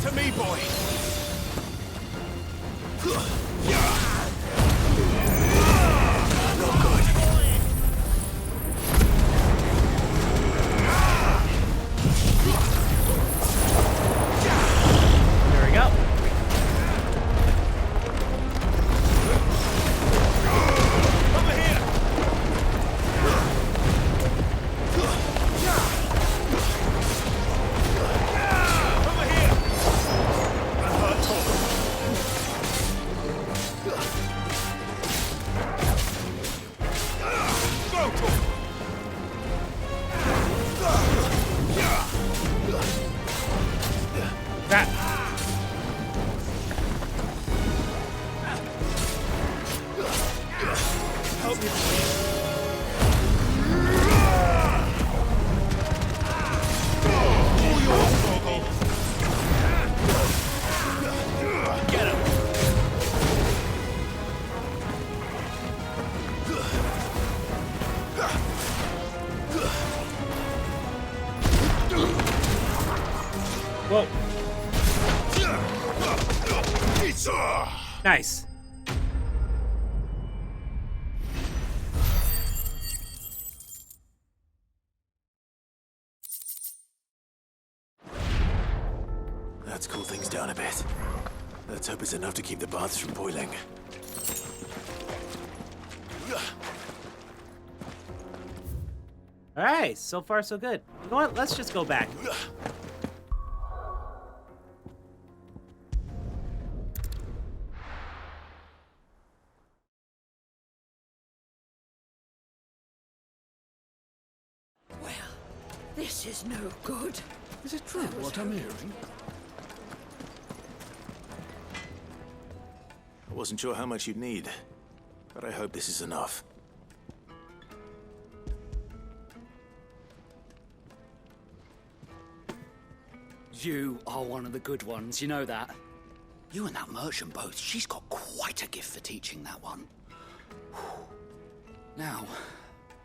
S22: To me, boy.
S1: There we go.
S22: Over here. Over here.
S1: That.
S22: Help me, please. All yours, Goggle. Get him.
S1: Whoa. Nice.
S4: Let's cool things down a bit. Let's hope it's enough to keep the baths from boiling.
S1: Alright, so far so good. You know what? Let's just go back.
S21: This is no good.
S17: Is it true what I'm hearing?
S4: I wasn't sure how much you'd need, but I hope this is enough.
S6: You are one of the good ones, you know that. You and that merchant both, she's got quite a gift for teaching that one. Now,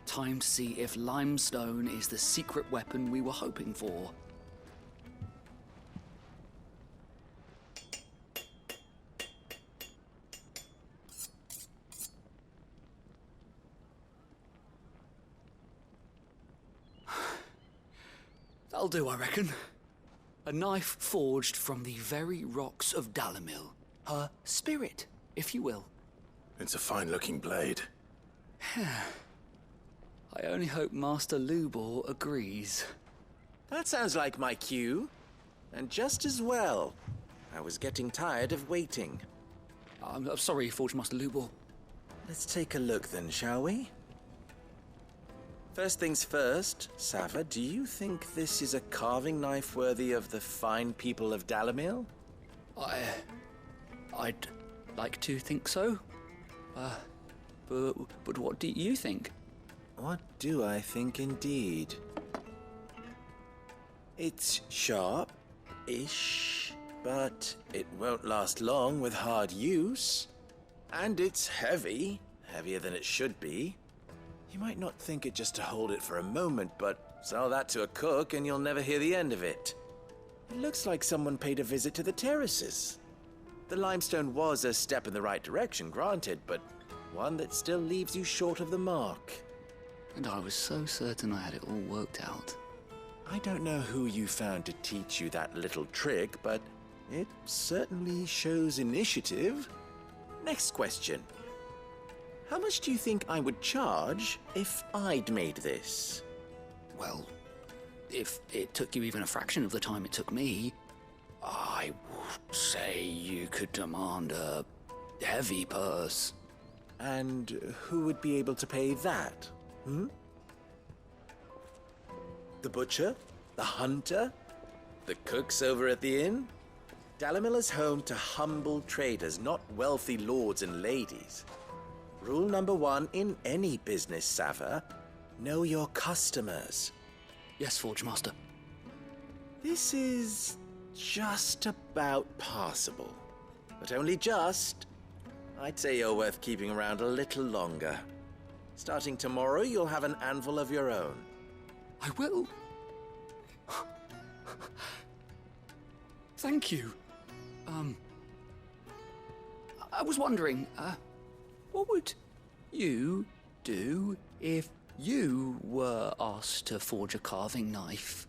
S6: time to see if limestone is the secret weapon we were hoping for. That'll do, I reckon. A knife forged from the very rocks of Dalimil. Her spirit, if you will.
S4: It's a fine-looking blade.
S6: I only hope Master Lubor agrees.
S15: That sounds like my cue. And just as well. I was getting tired of waiting.
S6: I'm sorry, Forge Master Lubor.
S15: Let's take a look then, shall we? First things first, Sava, do you think this is a carving knife worthy of the fine people of Dalimil?
S6: I'd like to think so. But what do you think?
S15: What do I think indeed? It's sharp-ish, but it won't last long with hard use. And it's heavy, heavier than it should be. You might not think it just to hold it for a moment, but sell that to a cook and you'll never hear the end of it. It looks like someone paid a visit to the terraces. The limestone was a step in the right direction, granted, but one that still leaves you short of the mark.
S6: And I was so certain I had it all worked out.
S15: I don't know who you found to teach you that little trick, but it certainly shows initiative. Next question. How much do you think I would charge if I'd made this?
S6: Well, if it took you even a fraction of the time it took me, I would say you could demand a heavy purse.
S15: And who would be able to pay that? The butcher? The hunter? The cooks over at the inn? Dalimil is home to humble traders, not wealthy lords and ladies. Rule number 1 in any business, Sava, know your customers.
S6: Yes, Forge Master.
S15: This is just about passable. but only just. I'd say you're worth keeping around a little longer. Starting tomorrow, you'll have an anvil of your own.
S6: I will. Thank you. I was wondering, what would you do if you were asked to forge a carving knife?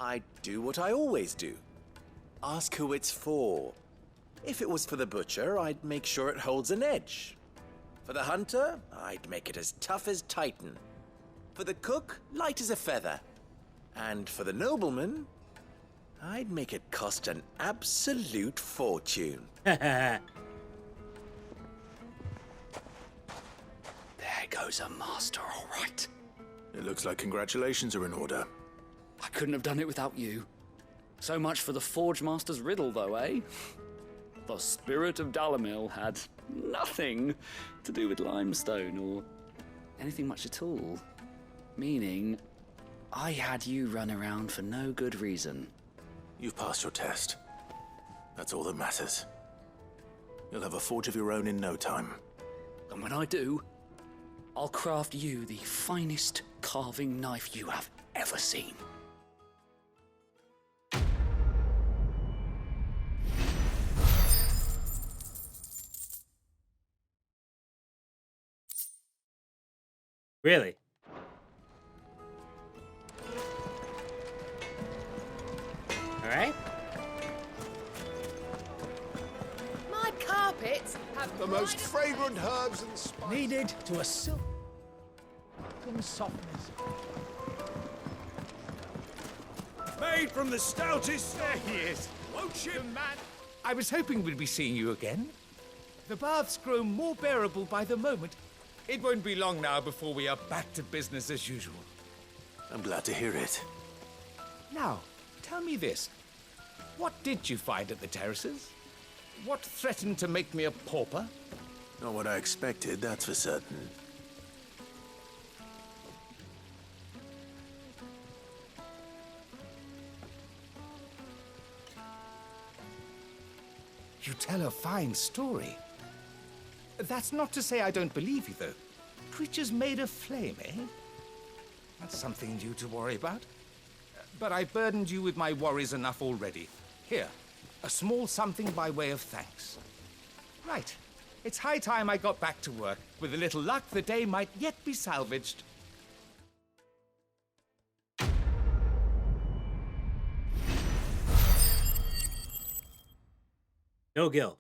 S15: I'd do what I always do. Ask who it's for. If it was for the butcher, I'd make sure it holds an edge. For the hunter, I'd make it as tough as Titan. For the cook, light as a feather. And for the nobleman, I'd make it cost an absolute fortune.
S6: There goes a master, all right.
S4: It looks like congratulations are in order.
S6: I couldn't have done it without you. So much for the Forge Master's riddle, though, eh? The spirit of Dalamil had nothing to do with limestone or anything much at all. Meaning, I had you run around for no good reason.
S4: You've passed your test. That's all that matters. You'll have a forge of your own in no time.
S6: And when I do, I'll craft you the finest carving knife you have ever seen.
S1: Really? Alright.
S21: My carpets have
S17: The most fragrant herbs and spices
S21: needed
S17: to a silken softness.
S22: Made from the stoutest. There he is. Won't you, man? I was hoping we'd be seeing you again. The baths grow more bearable by the moment. It won't be long now before we are back to business as usual.
S4: I'm glad to hear it.
S22: Now, tell me this. What did you find at the terraces? What threatened to make me a pauper?
S4: Not what I expected, that's for certain.
S22: You tell a fine story. That's not to say I don't believe you, though. Creatures made of flame, eh? That's something new to worry about. But I burdened you with my worries enough already. Here, a small something by way of thanks. Right. It's high time I got back to work. With a little luck, the day might yet be salvaged.
S1: No Gil.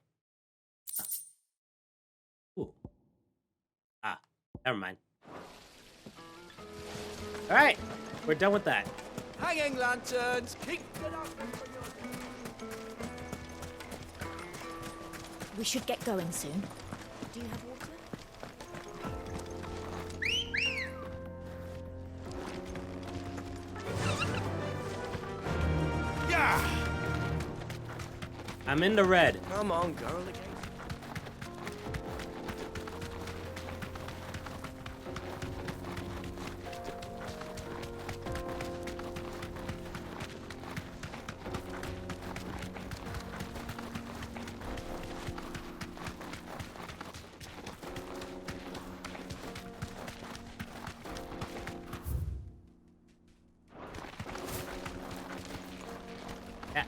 S1: Ooh. Ah, never mind. Alright, we're done with that.
S17: Hanging lanterns, keep it up.
S9: We should get going soon. Do you have water?
S22: Yeah!
S1: I'm in the red.
S17: Come on, girl, again.
S1: Yeah.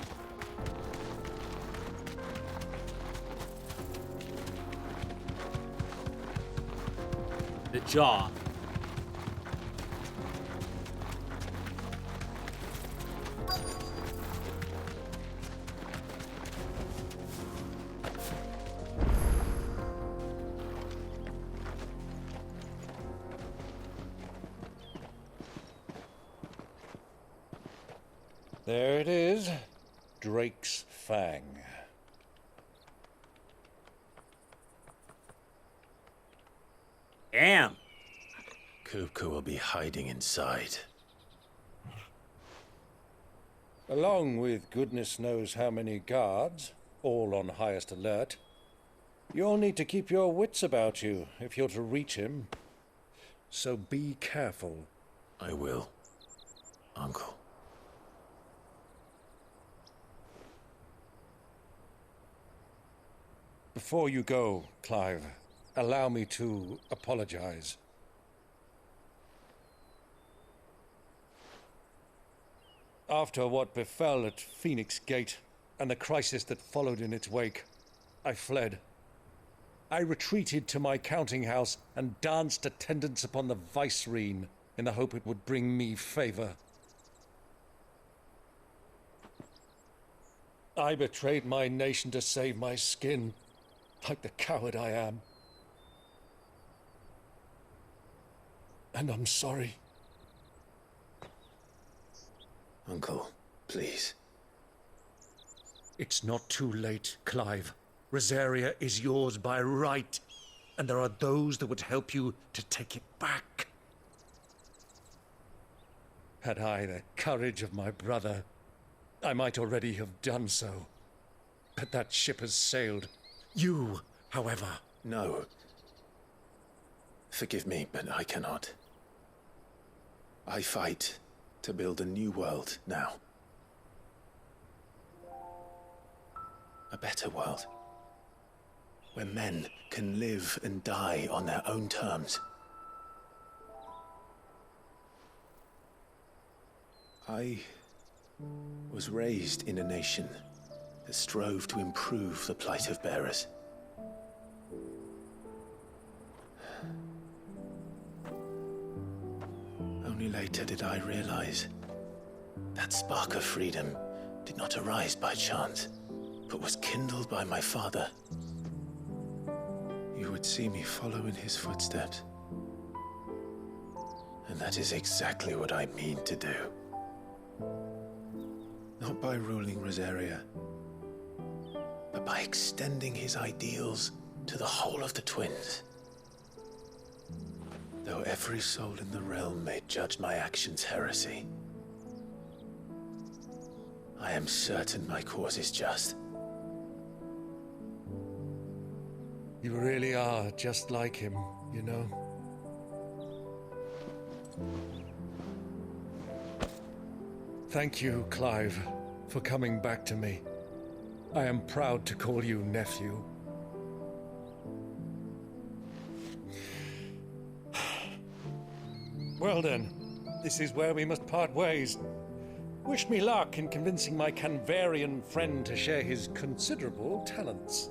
S1: The jaw.
S3: There it is. Drake's Fang.
S1: Damn.
S4: Kupka will be hiding inside.
S3: Along with goodness knows how many guards, all on highest alert. You'll need to keep your wits about you if you're to reach him. So be careful.
S4: I will, Uncle.
S3: Before you go, Clive, allow me to apologize. After what befell at Phoenix Gate and the crisis that followed in its wake, I fled. I retreated to my counting house and danced attendance upon the vicereine in the hope it would bring me favor. I betrayed my nation to save my skin, like the coward I am. And I'm sorry.
S4: Uncle, please.
S3: It's not too late, Clive. Rosaria is yours by right, and there are those that would help you to take it back. Had I the courage of my brother, I might already have done so. But that ship has sailed. You, however...
S4: No. Forgive me, but I cannot. I fight to build a new world now. A better world. Where men can live and die on their own terms. I was raised in a nation that strove to improve the plight of bearers. Only later did I realize that spark of freedom did not arise by chance, but was kindled by my father. You would see me follow in his footsteps. And that is exactly what I mean to do. Not by ruling Rosaria, but by extending his ideals to the whole of the twins. Though every soul in the realm may judge my actions heresy, I am certain my cause is just.
S3: You really are just like him, you know? Thank you, Clive, for coming back to me. I am proud to call you nephew. Well then, this is where we must part ways. Wish me luck in convincing my Canvarian friend to share his considerable talents.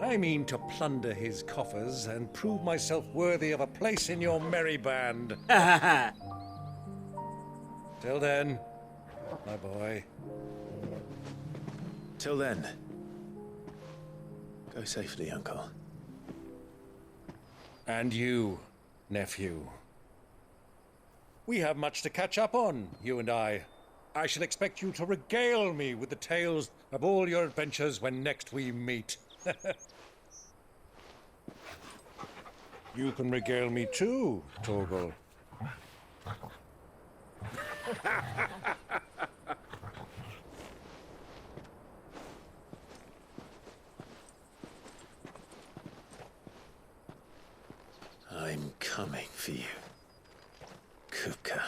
S3: I mean to plunder his coffers and prove myself worthy of a place in your merry band. Till then, my boy.
S4: Till then, go safely, Uncle.
S3: And you, nephew. We have much to catch up on, you and I. I shall expect you to regale me with the tales of all your adventures when next we meet. You can regale me too, Torgal.
S4: I'm coming for you, Kupka.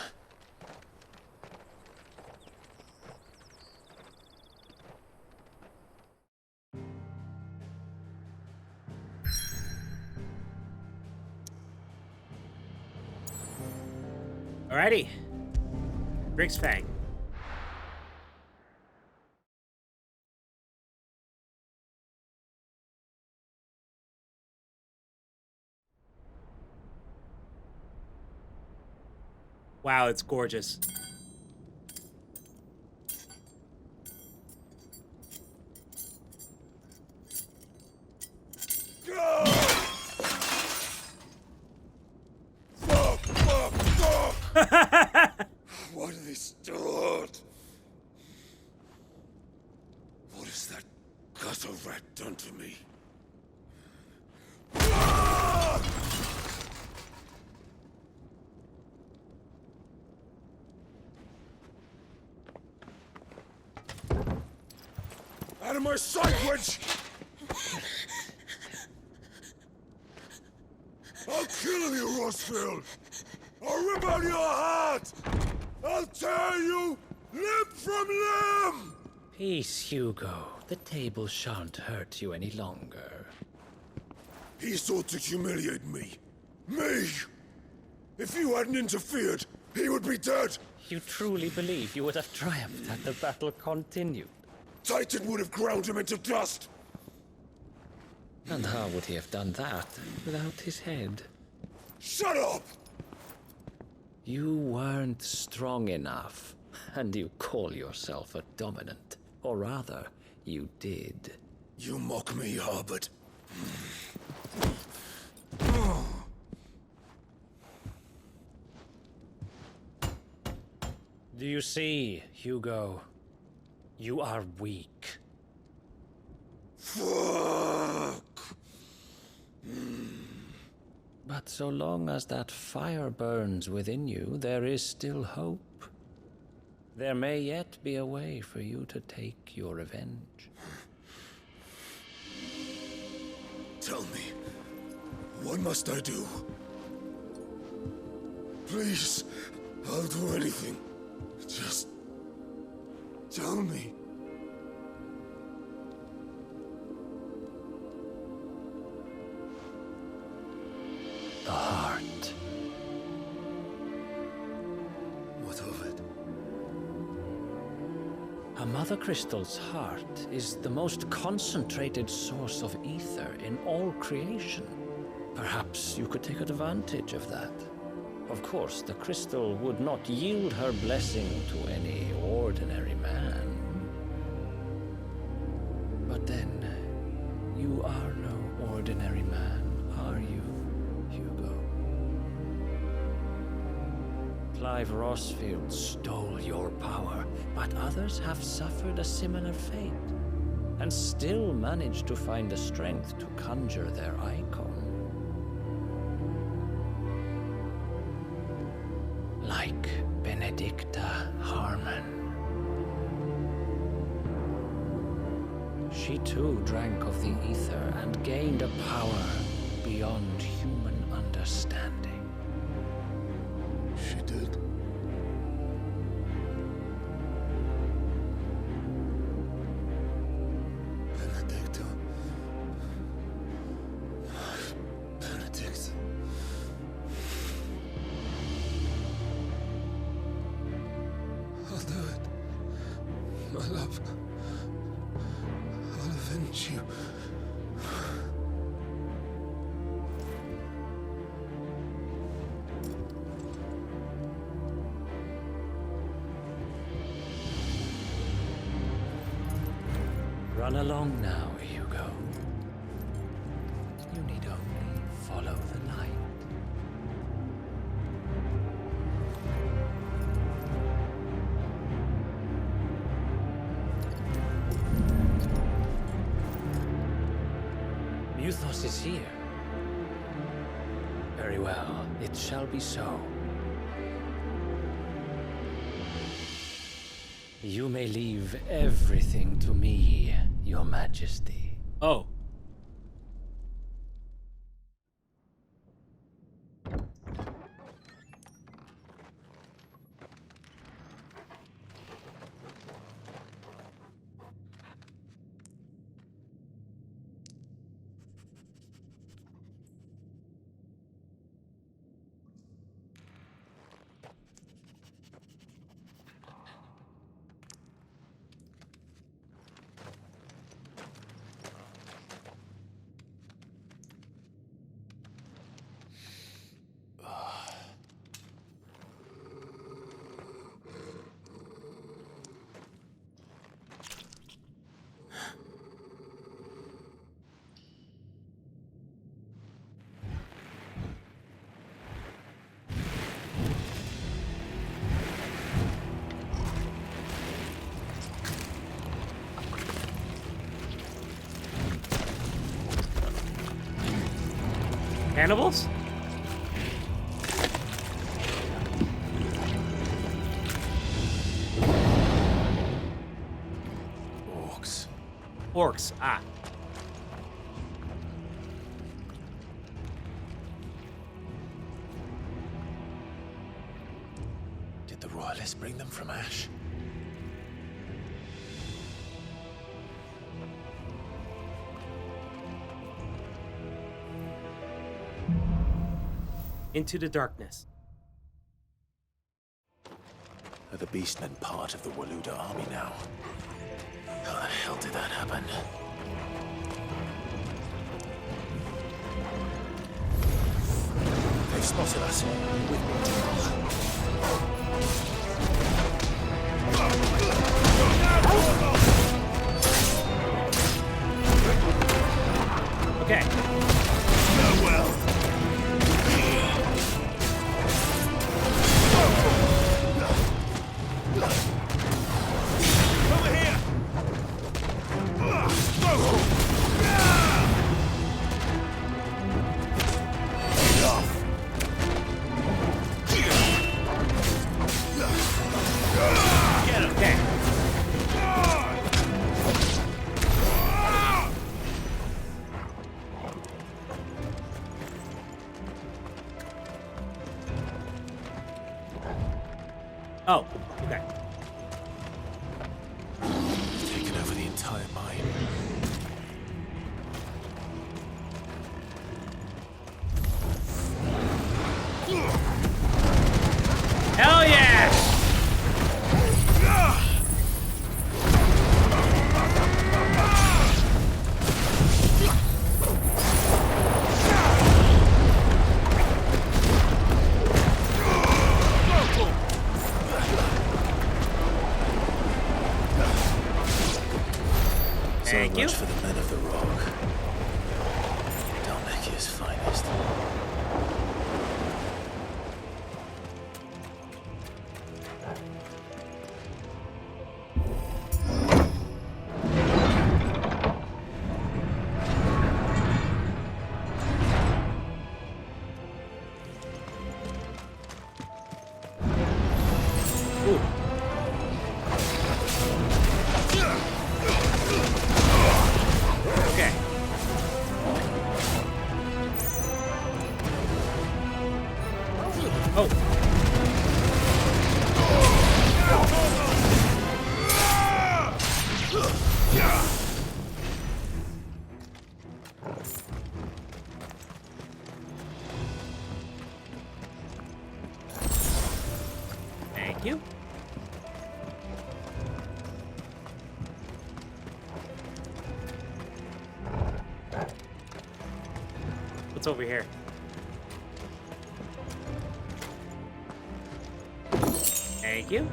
S1: Alrighty. Drake's Fang. Wow, it's gorgeous.
S3: What are they stored? What has that gutter rat done to me? Out of my sight, witch! I'll kill you, Rossfield! I'll rip out your heart! I'll tear you limb from limb!
S19: Peace, Hugo.
S8: The table shan't hurt you any longer.
S7: He sought to humiliate me. Me! If you hadn't interfered, he would be dead!
S8: You truly believe you would have triumphed had the battle continued?
S7: Titan would have ground him into dust!
S8: And how would he have done that without his head?
S7: Shut up!
S8: You weren't strong enough, and you call yourself a dominant. Or rather, you did.
S7: You mock me, Harbert.
S8: Do you see, Hugo? You are weak.
S7: Fuck!
S8: But so long as that fire burns within you, there is still hope. There may yet be a way for you to take your revenge.
S7: Tell me, what must I do? Please, I'll do anything. Just tell me.
S8: The heart.
S7: What of it?
S8: A Mothercrystal's heart is the most concentrated source of ether in all creation. Perhaps you could take advantage of that. Of course, the crystal would not yield her blessing to any ordinary man. But then, you are no ordinary man, are you, Hugo? Clive Rossfield stole your power, but others have suffered a similar fate, and still managed to find the strength to conjure their icon. Like Benedicta Harmon. She too drank of the ether and gained a power beyond human understanding.
S7: She did. Benedicta. Benedict. I'll do it. My love. I'll avenge you.
S8: Run along now, Hugo. You need only follow the light. Muthos is here. Very well, it shall be so. You may leave everything to me, Your Majesty.
S1: Oh. Cannibals?
S7: Orcs.
S1: Orcs, ah.
S4: Did the Royalists bring them from Ash?
S1: Into the darkness.
S4: Are the beastmen part of the Waluda army now? How the hell did that happen? They've spotted us. With
S1: Okay.
S7: Farewell. Over here.
S1: Get him. Okay. Oh, okay.
S4: taken over the entire mine.
S1: Hell yeah! Thank you.
S4: Much for the men of the rock. Dalmekia's finest.
S1: Okay. Oh. Thank you. What's over here? Thank you.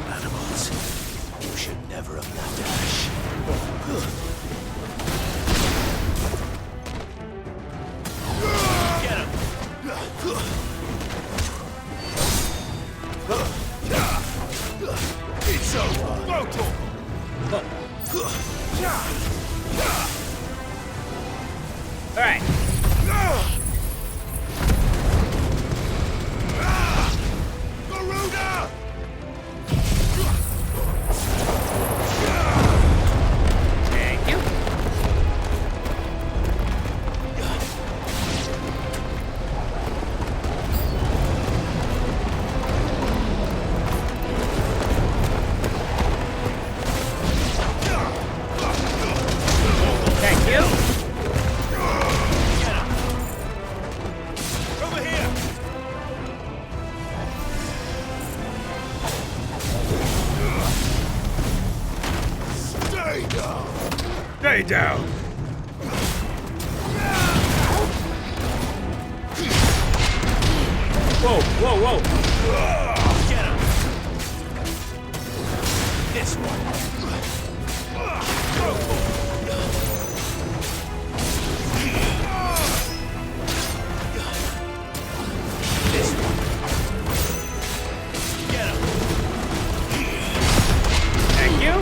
S4: Animals. You should never have left Ash.
S7: Get him. It's over. Go
S1: All right.
S7: Garuda!
S1: Thank you. Thank you.
S7: Over here! Stay down!
S14: Stay down!
S1: Whoa, whoa, whoa.
S7: Get him! This one. This one. Get him!
S1: Thank you.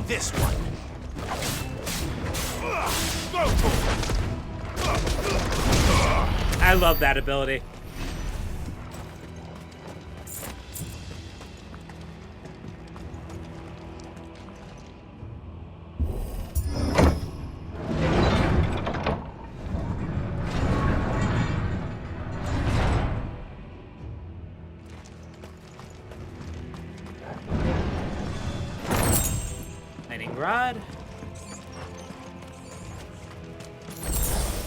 S7: This one.
S1: I love that ability. Lightning Rod.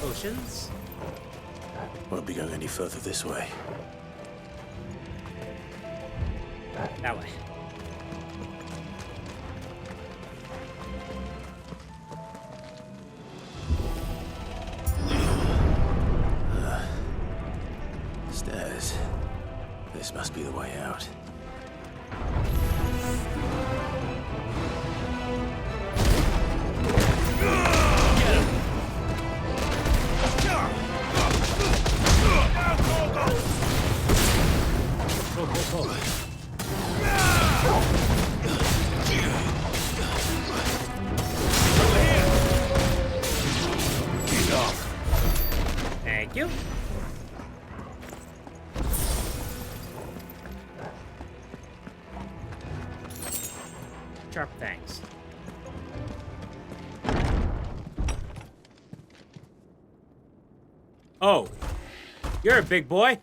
S1: Potions.
S4: Won't be going any further this way.
S1: That way.
S4: Stairs. This must be the way out.
S1: Thank you. Sharp thanks. Oh, you're a big boy.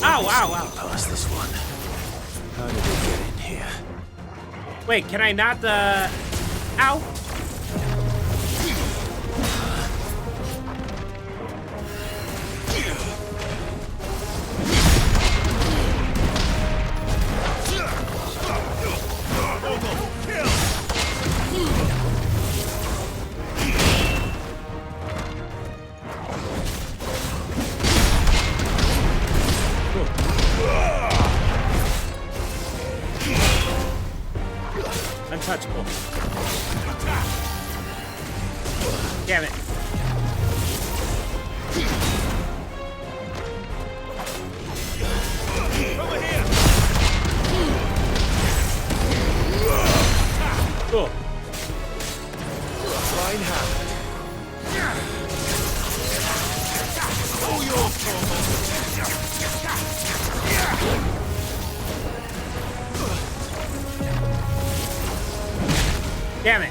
S1: Ow, ow, ow.
S4: Past this one. How did we get in here?
S1: Wait, can I not, ow? Untouchable. Damn it.
S22: Over here!
S1: Cool.
S22: Fine hand. All yours,
S1: Damn it.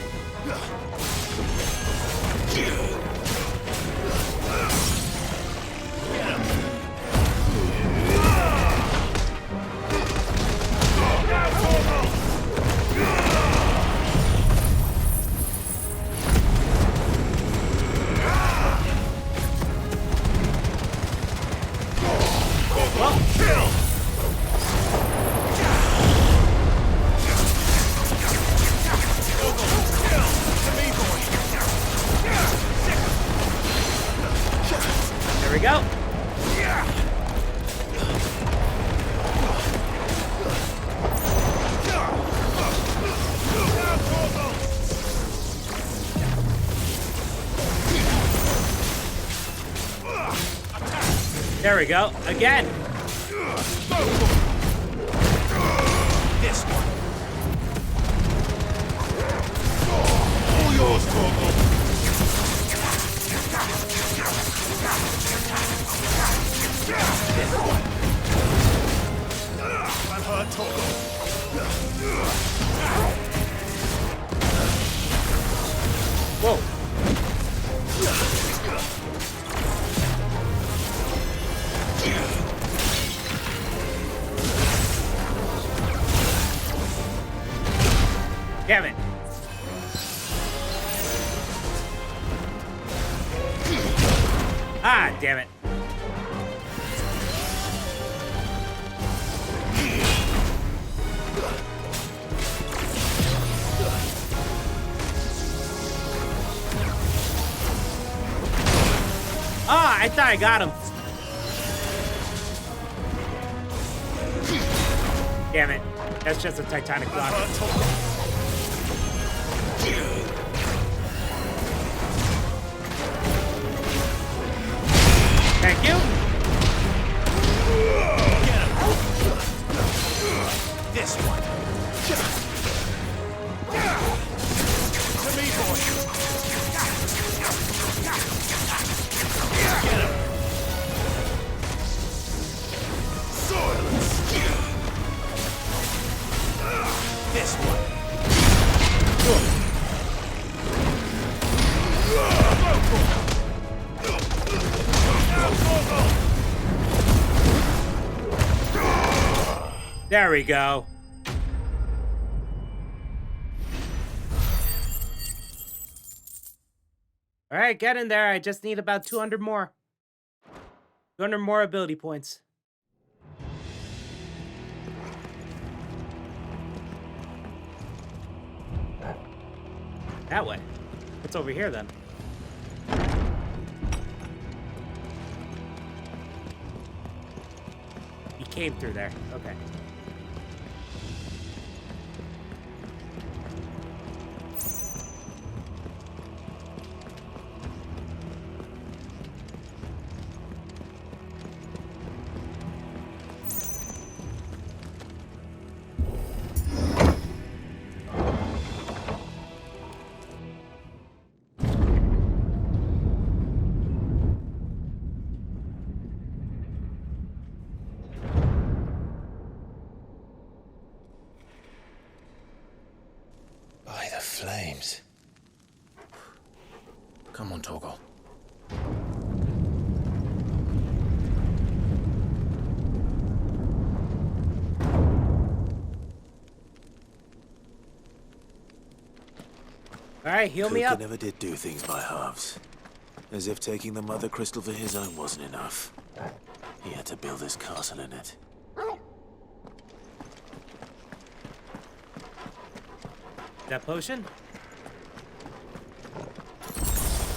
S1: There we go. There we go. Again.
S22: This one. All yours, Torgal. This one. I've heard Torgal.
S1: Whoa. Damn it. Ah, damn it. Ah, I thought I got him. Damn it. That's just a Titanic block. Thank you.
S22: This one. To me, boy. Get him. Silence. This one.
S1: There we go. All right, get in there. I just need about 200 more. 200 more ability points. That way. What's over here then? He came through there. Okay.
S4: By the flames. Come on, Torgal.
S1: All right, heal me up.
S4: Never did do things by halves. As if taking the Mother Crystal for his own wasn't enough. He had to build his castle in it.
S1: That potion?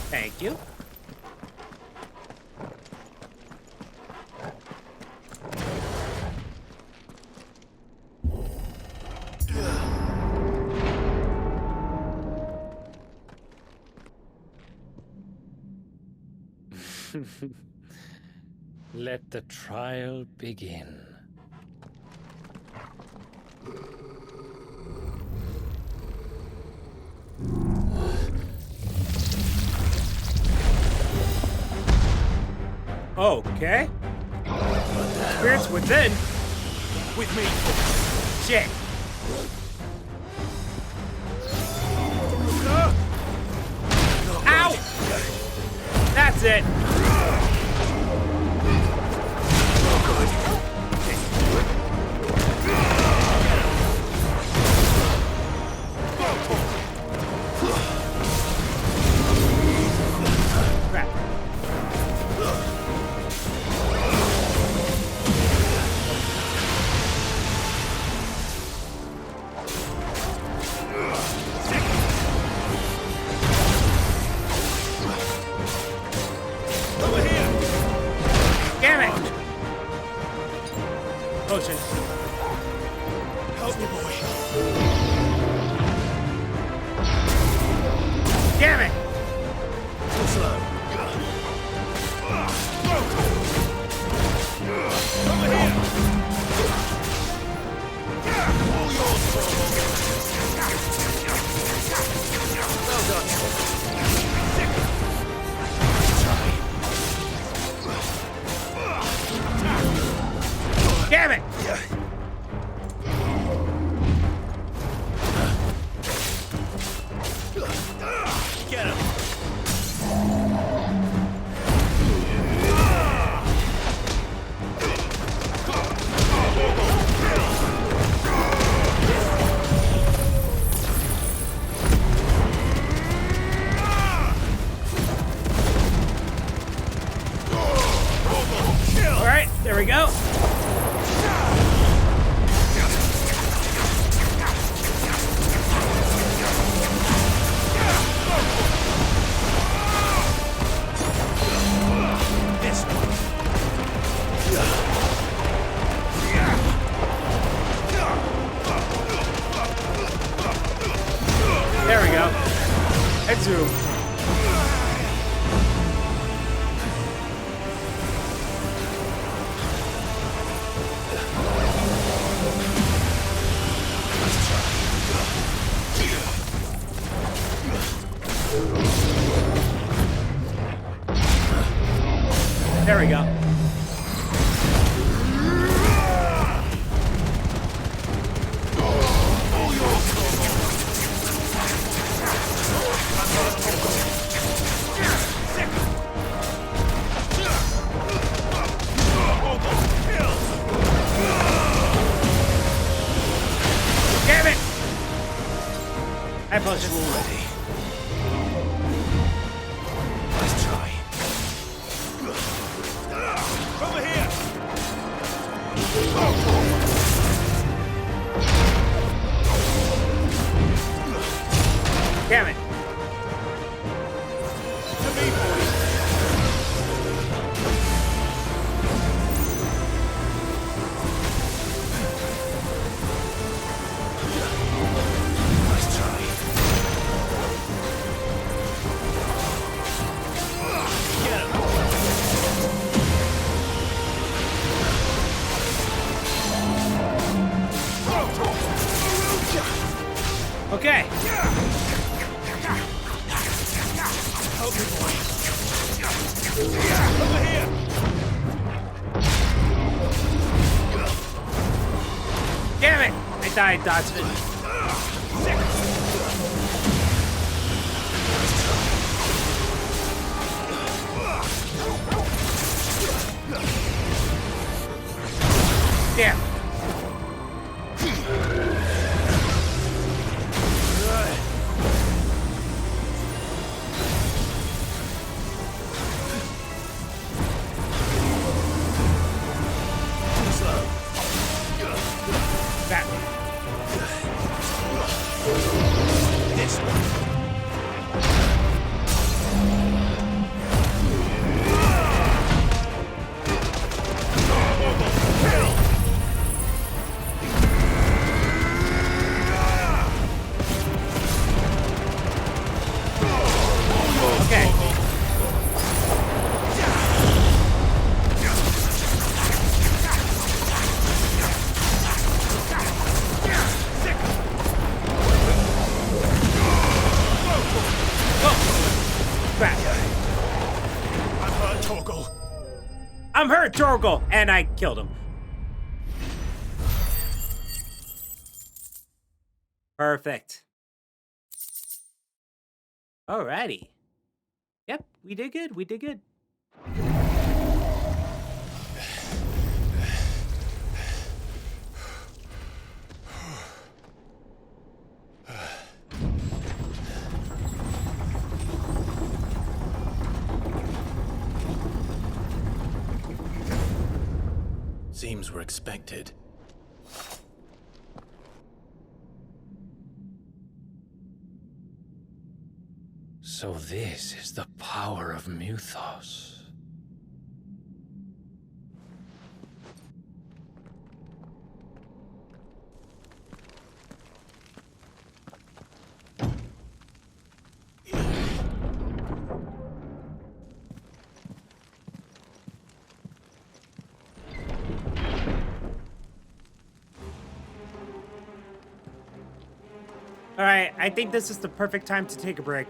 S1: Thank you.
S8: Let the trial begin.
S1: Okay. Spirits within.
S15: With me.
S1: Shit. Ow! That's it. Potion.
S15: Help me, boy.
S1: Damn it!
S15: Too slow. Over here. All yours, well done.
S1: Damn it!
S15: Get him!
S1: All right, there we go. There we go. And zoom. There we go.
S15: closer already. Let's try.
S7: Over here!
S1: Damn it.
S7: To me, boys.
S15: Let's try. Get him.
S1: Okay.
S7: Help me, boy. Over here!
S1: Damn it! I died, dodged it. Damn. I'm hurt, Torgal! And I killed him. Perfect. Alrighty. Yep, we did good. We did good.
S4: Seems we're expected.
S8: So this is the power of Muthos.
S1: Alright, I think this is the perfect time to take a break.